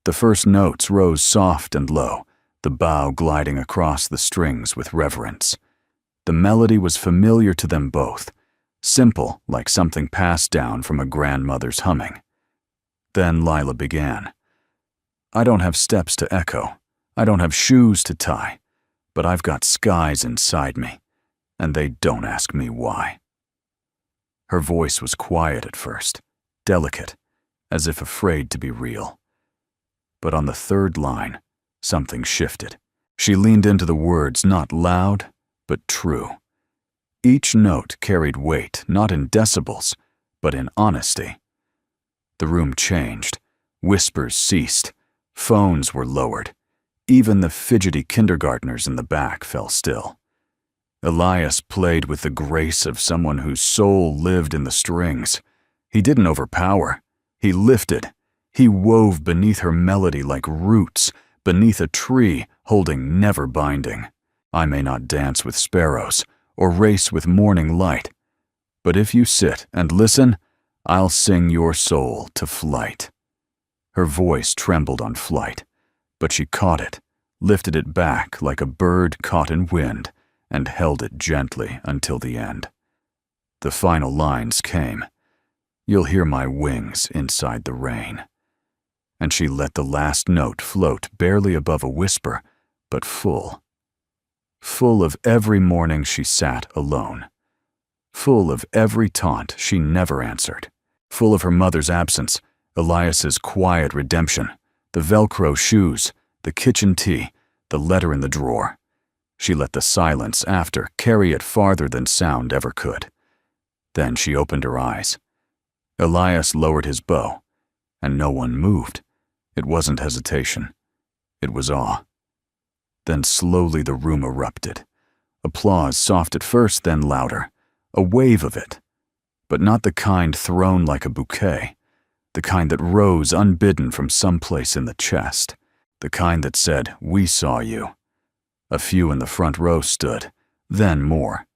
The first notes rose soft and low, the bow gliding across the strings with reverence. The melody was familiar to them both, simple like something passed down from a grandmother's humming. Then Lila began. I don't have steps to echo. I don't have shoes to tie. But I've got skies inside me, and they don't ask me why." Her voice was quiet at first, delicate, as if afraid to be real. But on the third line, something shifted. She leaned into the words, not loud, but true. Each note carried weight, not in decibels, but in honesty. The room changed. Whispers ceased. Phones were lowered. Even the fidgety kindergartners in the back fell still. Elias played with the grace of someone whose soul lived in the strings. He didn't overpower. He lifted. He wove beneath her melody like roots, beneath a tree holding never binding. I may not dance with sparrows or race with morning light, but if you sit and listen, I'll sing your soul to flight. Her voice trembled on flight, but she caught it, lifted it back like a bird caught in wind, and held it gently until the end. The final lines came. You'll hear my wings inside the rain. And she let the last note float barely above a whisper, but full. Full of every morning she sat alone. Full of every taunt she never answered. Full of her mother's absence, Elias's quiet redemption, the Velcro shoes, the kitchen tea, the letter in the drawer. She let the silence after carry it farther than sound ever could. Then she opened her eyes. Elias lowered his bow, and no one moved. It wasn't hesitation. It was awe. Then slowly the room erupted. Applause, soft at first, then louder. A wave of it. But not the kind thrown like a bouquet. The kind that rose unbidden from someplace in the chest. The kind that said, "We saw you." A few in the front row stood, then more.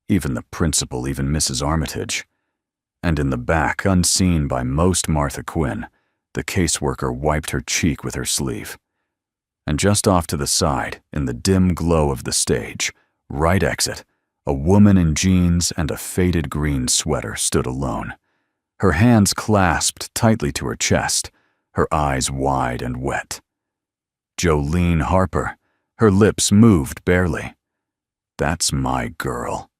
Even the principal, even Mrs. Armitage. And in the back, unseen by most Martha Quinn, the caseworker wiped her cheek with her sleeve. And just off to the side, in the dim glow of the stage, right exit, a woman in jeans and a faded green sweater stood alone. Her hands clasped tightly to her chest, her eyes wide and wet. Jolene Harper, her lips moved barely. That's my girl.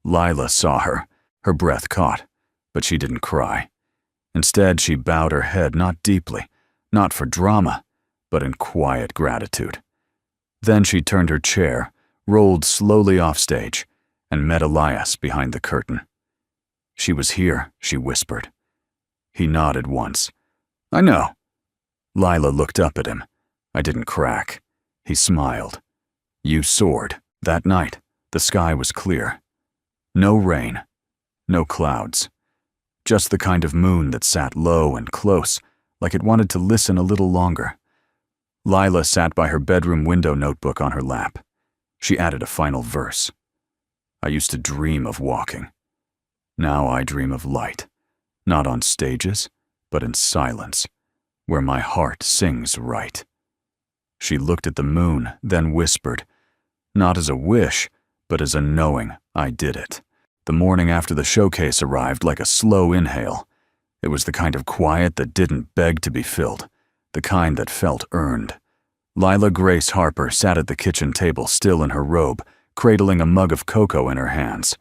Lila saw her, her breath caught, but she didn't cry. Instead, she bowed her head not deeply, not for drama, but in quiet gratitude. Then she turned her chair, rolled slowly off stage, and met Elias behind the curtain. She was here, she whispered. He nodded once. I know. Lila looked up at him. I didn't crack. He smiled. You soared. That night, the sky was clear. No rain. No clouds. Just the kind of moon that sat low and close, like it wanted to listen a little longer. Lila sat by her bedroom window notebook on her lap. She added a final verse. I used to dream of walking. Now I dream of light, not on stages, but in silence, where my heart sings right. She looked at the moon, then whispered, not as a wish, but as a knowing I did it. The morning after the showcase arrived like a slow inhale. It was the kind of quiet that didn't beg to be filled, the kind that felt earned. Lila Grace Harper sat at the kitchen table still in her robe, cradling a mug of cocoa in her hands.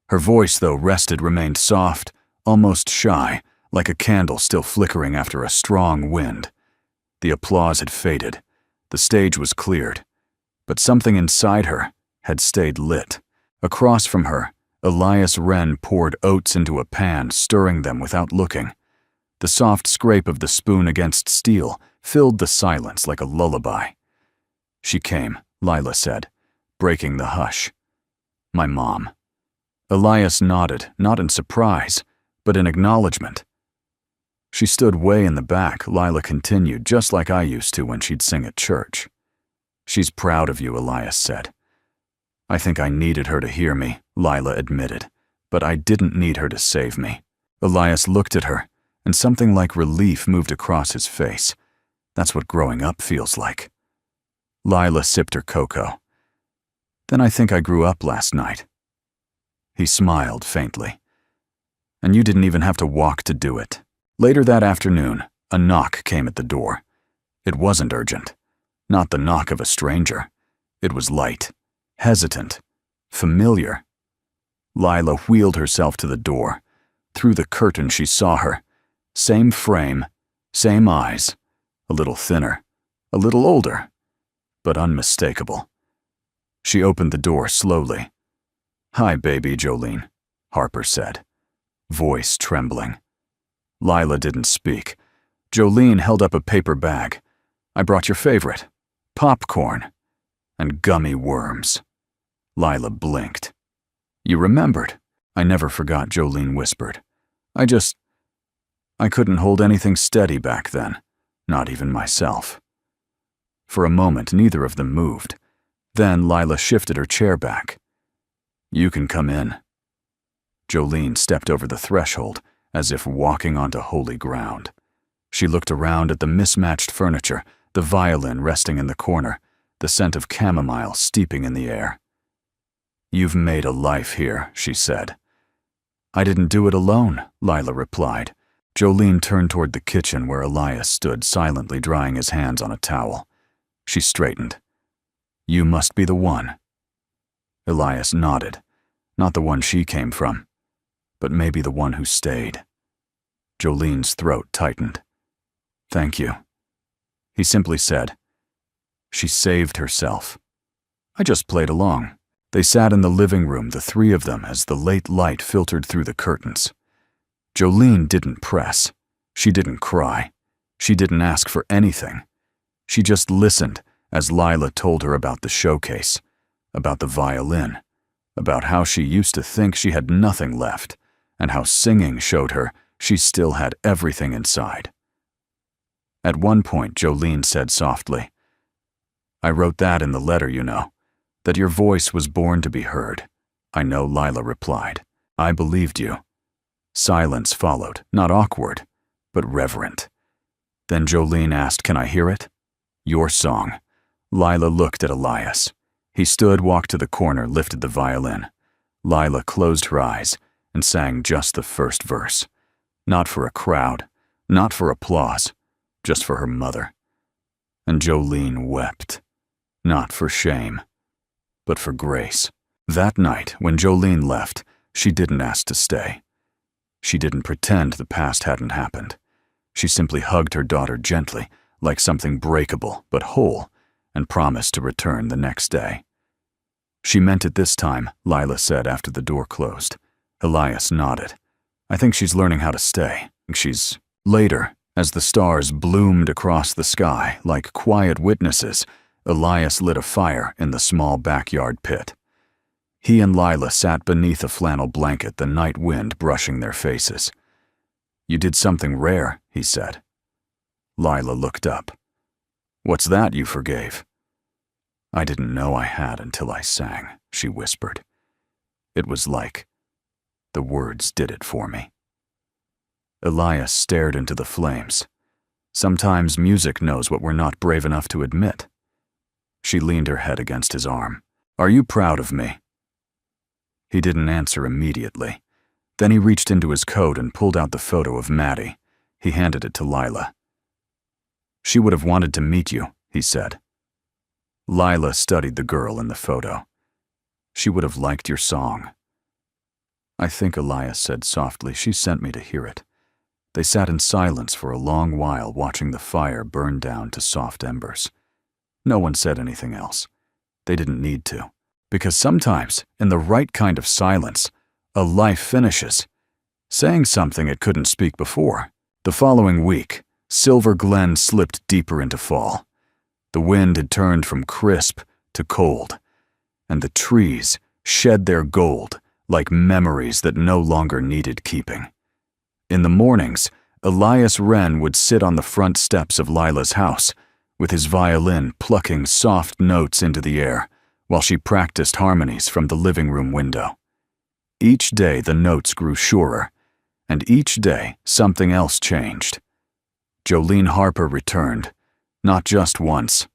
Her voice, though rested, remained soft, almost shy, like a candle still flickering after a strong wind. The applause had faded. The stage was cleared. But something inside her had stayed lit. Across from her, Elias Wren poured oats into a pan, stirring them without looking. The soft scrape of the spoon against steel filled the silence like a lullaby. She came, Lila said, breaking the hush. My mom. Elias nodded, not in surprise, but in acknowledgement. She stood way in the back, Lila continued, just like I used to when she'd sing at church. She's proud of you, Elias said. I think I needed her to hear me, Lila admitted, but I didn't need her to save me. Elias looked at her, and something like relief moved across his face. That's what growing up feels like. Lila sipped her cocoa. Then I think I grew up last night. He smiled faintly. And you didn't even have to walk to do it. Later that afternoon, a knock came at the door. It wasn't urgent. Not the knock of a stranger. It was light, hesitant, familiar. Lila wheeled herself to the door. Through the curtain she saw her. Same frame, same eyes. A little thinner, a little older, but unmistakable. She opened the door slowly. "Hi, baby, Jolene," Harper said, voice trembling. Lila didn't speak. Jolene held up a paper bag. "I brought your favorite, popcorn and gummy worms." Lila blinked. "You remembered." "I never forgot," Jolene whispered. I couldn't hold anything steady back then, not even myself." For a moment, neither of them moved. Then Lila shifted her chair back. "You can come in." Jolene stepped over the threshold, as if walking onto holy ground. She looked around at the mismatched furniture, the violin resting in the corner, the scent of chamomile steeping in the air. "You've made a life here," she said. "I didn't do it alone," Lila replied. Jolene turned toward the kitchen where Elias stood silently drying his hands on a towel. She straightened. "You must be the one." Elias nodded. Not the one she came from, but maybe the one who stayed. Jolene's throat tightened. "Thank you." He simply said, "She saved herself." I just played along. They sat in the living room, the three of them, as the late light filtered through the curtains. Jolene didn't press. She didn't cry. She didn't ask for anything. She just listened as Lila told her about the showcase, about the violin, about how she used to think she had nothing left, and how singing showed her she still had everything inside. At one point, Jolene said softly, "I wrote that in the letter, you know, that your voice was born to be heard." "I know," Lila replied. "I believed you." Silence followed, not awkward, but reverent. Then Jolene asked, "Can I hear it?" "Your song." Lila looked at Elias. He stood, walked to the corner, lifted the violin. Lila closed her eyes and sang just the first verse. Not for a crowd, not for applause, just for her mother. And Jolene wept. Not for shame, but for grace. That night, when Jolene left, she didn't ask to stay. She didn't pretend the past hadn't happened. She simply hugged her daughter gently, like something breakable but whole, and promised to return the next day. "She meant it this time," Lila said after the door closed. Elias nodded. "I think she's learning how to stay. Later, as the stars bloomed across the sky like quiet witnesses, Elias lit a fire in the small backyard pit. He and Lila sat beneath a flannel blanket, the night wind brushing their faces. "You did something rare," he said. Lila looked up. "What's that you forgave?" "I didn't know I had until I sang," she whispered. It was like the words did it for me. Elias stared into the flames. Sometimes music knows what we're not brave enough to admit. She leaned her head against his arm. "Are you proud of me?" He didn't answer immediately. Then he reached into his coat and pulled out the photo of Maddie. He handed it to Lila. "She would have wanted to meet you," he said. Lila studied the girl in the photo. "She would have liked your song." "I think," Elias said softly, "she sent me to hear it." They sat in silence for a long while, watching the fire burn down to soft embers. No one said anything else. They didn't need to. Because sometimes, in the right kind of silence, a life finishes, saying something it couldn't speak before. The following week, Silver Glen slipped deeper into fall. The wind had turned from crisp to cold, and the trees shed their gold like memories that no longer needed keeping. In the mornings, Elias Wren would sit on the front steps of Lila's house, with his violin plucking soft notes into the air, while she practiced harmonies from the living room window. Each day the notes grew surer, and each day something else changed. Jolene Harper returned, not just once.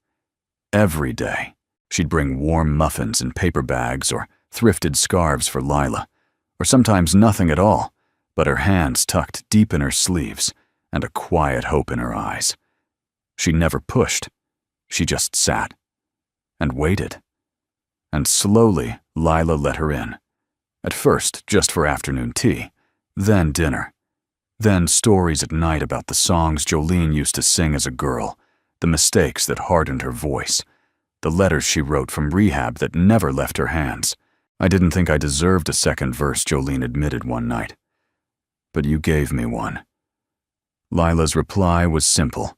Every day, she'd bring warm muffins in paper bags or thrifted scarves for Lila, or sometimes nothing at all, but her hands tucked deep in her sleeves and a quiet hope in her eyes. She never pushed. She just sat and waited. And slowly, Lila let her in. At first, just for afternoon tea, then dinner, then stories at night about the songs Jolene used to sing as a girl, the mistakes that hardened her voice, the letters she wrote from rehab that never left her hands. I didn't think I deserved a second verse, Jolene admitted one night. But you gave me one. Lila's reply was simple.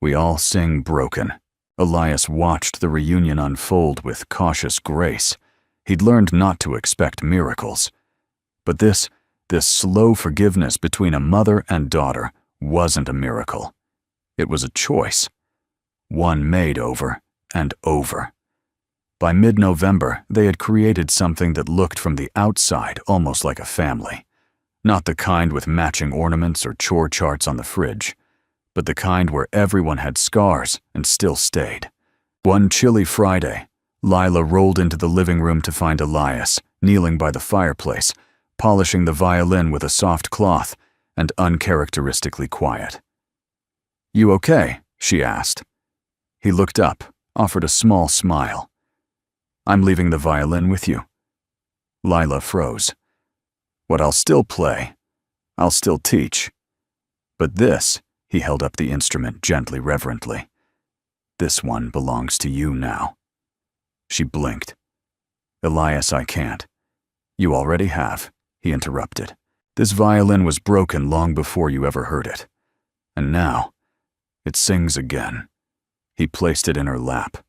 We all sing broken. Elias watched the reunion unfold with cautious grace. He'd learned not to expect miracles. But this slow forgiveness between a mother and daughter wasn't a miracle. It was a choice. One made over and over. By mid-November, they had created something that looked from the outside almost like a family. Not the kind with matching ornaments or chore charts on the fridge, but the kind where everyone had scars and still stayed. One chilly Friday, Lila rolled into the living room to find Elias, kneeling by the fireplace, polishing the violin with a soft cloth, and uncharacteristically quiet. "You okay?" she asked. He looked up, offered a small smile. "I'm leaving the violin with you." Lila froze. "What I'll still play. I'll still teach. But this," he held up the instrument gently, reverently, "this one belongs to you now." She blinked. "Elias, I can't." "You already have," he interrupted. "This violin was broken long before you ever heard it. And now, it sings again." He placed it in her lap.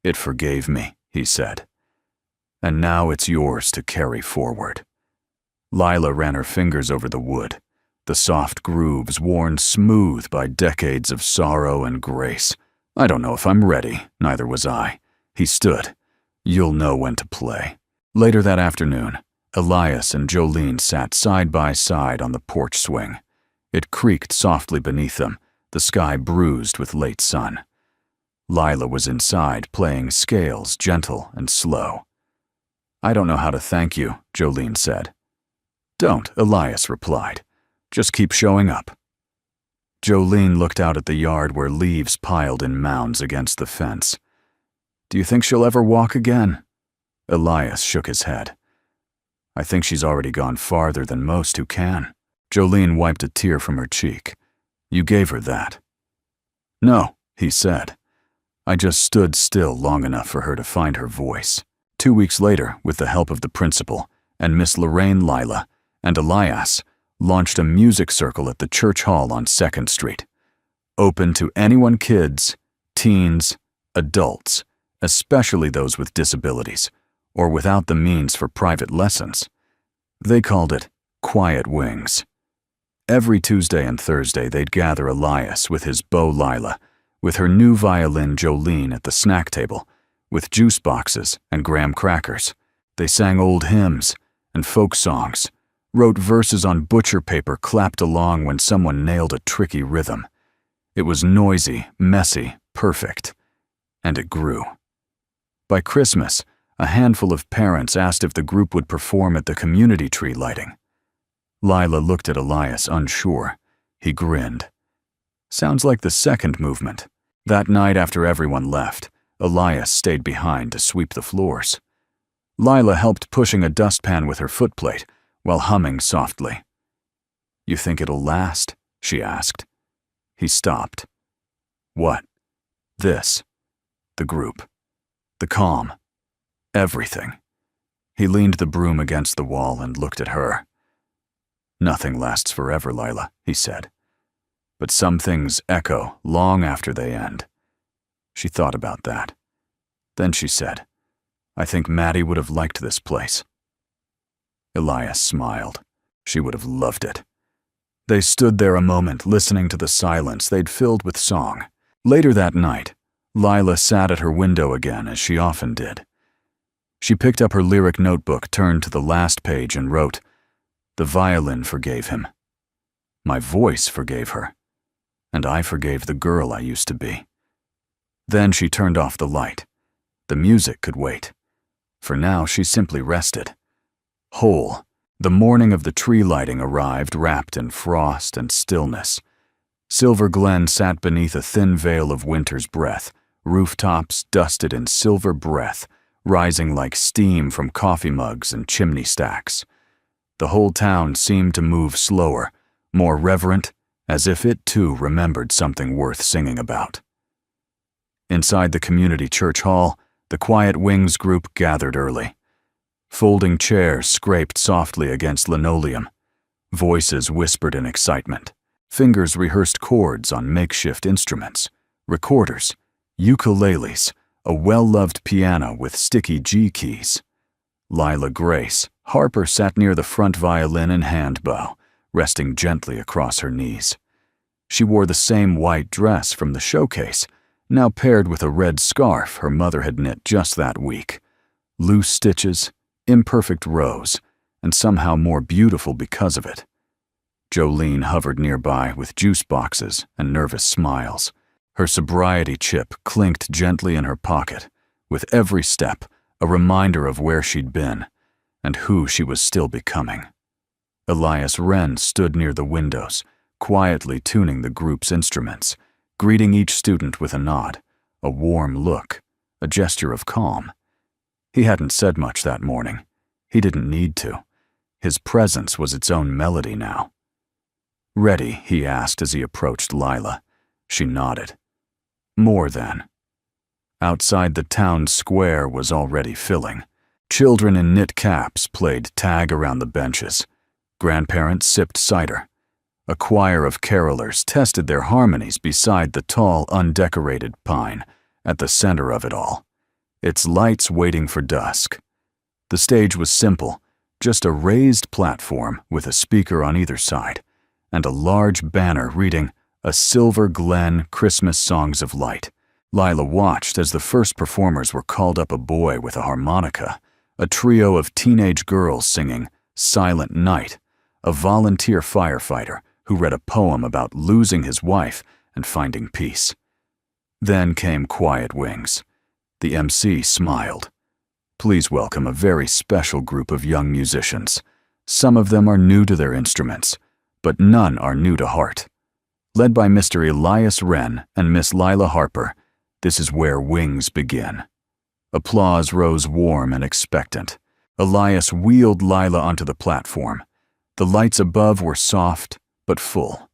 "It forgave me," he said. "And now it's yours to carry forward." Lila ran her fingers over the wood, the soft grooves worn smooth by decades of sorrow and grace. "I don't know if I'm ready," neither was I. He stood. "You'll know when to play." Later that afternoon, Elias and Jolene sat side by side on the porch swing. It creaked softly beneath them, the sky bruised with late sun. Lila was inside, playing scales, gentle and slow. "I don't know how to thank you," Jolene said. "Don't," Elias replied. "Just keep showing up." Jolene looked out at the yard where leaves piled in mounds against the fence. "Do you think she'll ever walk again?" Elias shook his head. "I think she's already gone farther than most who can." Jolene wiped a tear from her cheek. "You gave her that." "No," he said. "I just stood still long enough for her to find her voice." 2 weeks later, with the help of the principal and Miss Lorraine, Lila, and Elias, launched a music circle at the church hall on 2nd Street. Open to anyone, kids, teens, adults, especially those with disabilities, or without the means for private lessons. They called it Quiet Wings. Every Tuesday and Thursday they'd gather Elias with his beau Lila, with her new violin Jolene at the snack table, with juice boxes and graham crackers. They sang old hymns and folk songs, wrote verses on butcher paper, clapped along when someone nailed a tricky rhythm. It was noisy, messy, perfect. And it grew. By Christmas, a handful of parents asked if the group would perform at the community tree lighting. Lila looked at Elias, unsure. He grinned. "Sounds like the second movement." That night, after everyone left, Elias stayed behind to sweep the floors. Lila helped pushing a dustpan with her footplate while humming softly. "You think it'll last?" she asked. He stopped. "What?" "This. The group. The calm. Everything." He leaned the broom against the wall and looked at her. "Nothing lasts forever, Lila," he said. "But some things echo long after they end." She thought about that. Then she said, "I think Maddie would have liked this place." Elias smiled. She would have loved it. They stood there a moment, listening to the silence they'd filled with song. Later that night, Lila sat at her window again, as she often did. She picked up her lyric notebook, turned to the last page, and wrote, "The violin forgave him. My voice forgave her. And I forgave the girl I used to be." Then she turned off the light. The music could wait. For now, she simply rested. Whole. The morning of the tree lighting arrived, wrapped in frost and stillness. Silver Glen sat beneath a thin veil of winter's breath, rooftops dusted in silver breath, rising like steam from coffee mugs and chimney stacks. The whole town seemed to move slower, more reverent, as if it too remembered something worth singing about. Inside the community church hall, the Quiet Wings group gathered early. Folding chairs scraped softly against linoleum. Voices whispered in excitement. Fingers rehearsed chords on makeshift instruments, recorders, ukuleles, a well-loved piano with sticky G keys. Lila Grace, Harper sat near the front violin and hand bow, resting gently across her knees. She wore the same white dress from the showcase, now paired with a red scarf her mother had knit just that week. Loose stitches, imperfect rows, and somehow more beautiful because of it. Jolene hovered nearby with juice boxes and nervous smiles. Her sobriety chip clinked gently in her pocket, with every step a reminder of where she'd been and who she was still becoming. Elias Wren stood near the windows, quietly tuning the group's instruments, greeting each student with a nod, a warm look, a gesture of calm. He hadn't said much that morning. He didn't need to. His presence was its own melody now. "Ready?" he asked as he approached Lila. She nodded. More than. Outside the town square was already filling. Children in knit caps played tag around the benches. Grandparents sipped cider. A choir of carolers tested their harmonies beside the tall, undecorated pine at the center of it all, its lights waiting for dusk. The stage was simple, just a raised platform with a speaker on either side, and a large banner reading "A Silver Glen Christmas Songs of Light." Lila watched as the first performers were called up, a boy with a harmonica, a trio of teenage girls singing "Silent Night," a volunteer firefighter who read a poem about losing his wife and finding peace. Then came Quiet Wings. The MC smiled. "Please welcome a very special group of young musicians. Some of them are new to their instruments, but none are new to heart. Led by Mr. Elias Wren and Miss Lila Harper, this is where wings begin." Applause rose warm and expectant. Elias wheeled Lila onto the platform. The lights above were soft but full.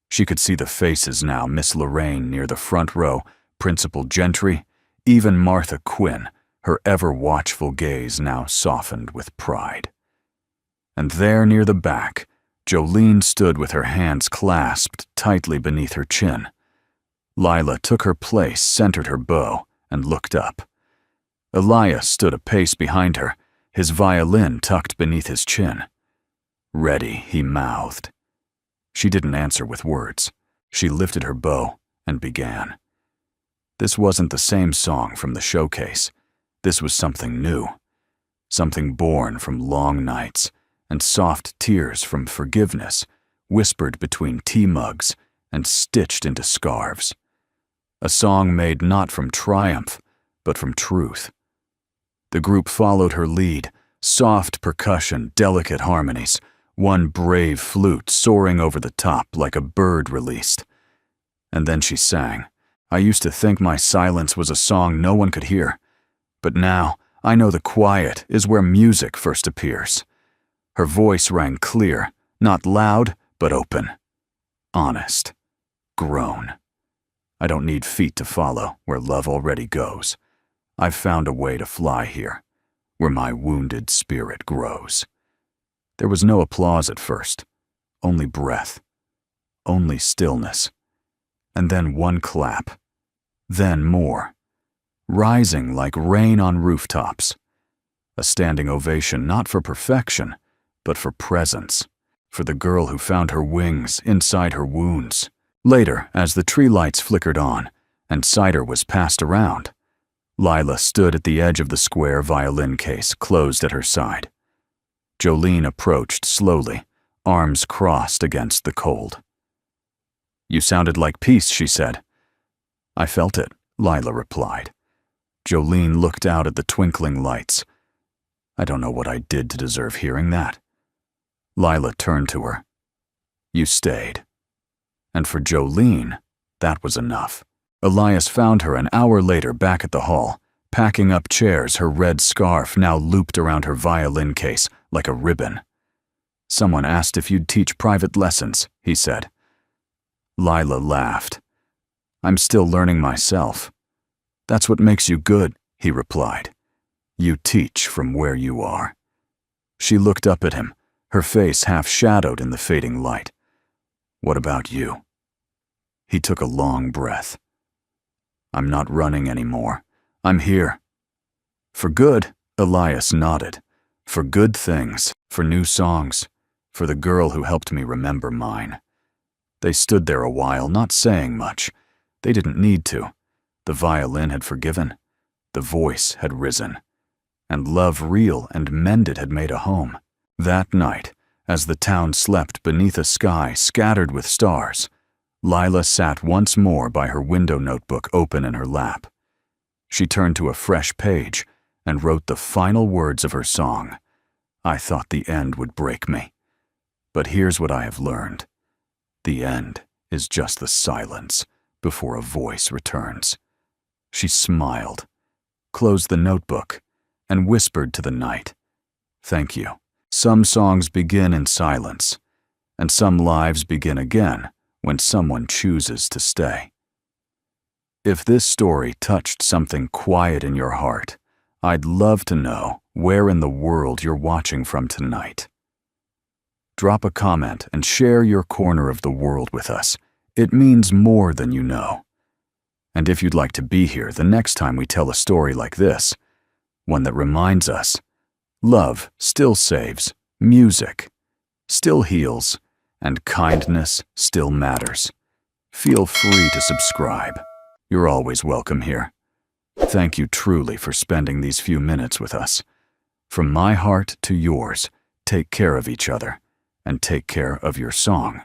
She could see the faces now: Miss Lorraine near the front row, Principal Gentry, even Martha Quinn, her ever-watchful gaze now softened with pride. And there near the back, Jolene stood with her hands clasped tightly beneath her chin. Lila took her place, centered her bow, and looked up. Elias stood a pace behind her, his violin tucked beneath his chin. "Ready," he mouthed. She didn't answer with words. She lifted her bow and began. This wasn't the same song from the showcase. This was something new, something born from long nights and soft tears from forgiveness, whispered between tea mugs and stitched into scarves. A song made not from triumph, but from truth. The group followed her lead, soft percussion, delicate harmonies, one brave flute soaring over the top like a bird released. And then she sang. "I used to think my silence was a song no one could hear, but now I know the quiet is where music first appears." Her voice rang clear, not loud, but open. Honest. Grown. "I don't need feet to follow where love already goes. I've found a way to fly here, where my wounded spirit grows." There was no applause at first, only breath, only stillness, and then one clap, then more, rising like rain on rooftops. A standing ovation not for perfection, but for presence, for the girl who found her wings inside her wounds. Later, as the tree lights flickered on and cider was passed around, Lila stood at the edge of the square violin case closed at her side. Jolene approached slowly, arms crossed against the cold. "You sounded like peace," she said. "I felt it," Lila replied. Jolene looked out at the twinkling lights. "I don't know what I did to deserve hearing that." Lila turned to her. "You stayed. And for Jolene, that was enough. Elias found her an hour later back at the hall, packing up chairs, her red scarf now looped around her violin case like a ribbon. "Someone asked if you'd teach private lessons," he said. Lila laughed. "I'm still learning myself." "That's what makes you good," he replied. "You teach from where you are." She looked up at him, her face half shadowed in the fading light. "What about you?" He took a long breath. "I'm not running anymore. I'm here." "For good," Elias nodded. "For good things, for new songs, for the girl who helped me remember mine." They stood there a while, not saying much. They didn't need to. The violin had forgiven. The voice had risen. And love real and mended had made a home. That night, as the town slept beneath a sky scattered with stars, Lila sat once more by her window notebook open in her lap. She turned to a fresh page and wrote the final words of her song. "I thought the end would break me. But here's what I have learned. The end is just the silence before a voice returns." She smiled, closed the notebook, and whispered to the night, "Thank you. Some songs begin in silence, and some lives begin again when someone chooses to stay." If this story touched something quiet in your heart, I'd love to know where in the world you're watching from tonight. Drop a comment and share your corner of the world with us. It means more than you know. And if you'd like to be here the next time we tell a story like this, one that reminds us, love still saves, music still heals, and kindness still matters, feel free to subscribe. You're always welcome here. Thank you truly for spending these few minutes with us. From my heart to yours, take care of each other, and take care of your song.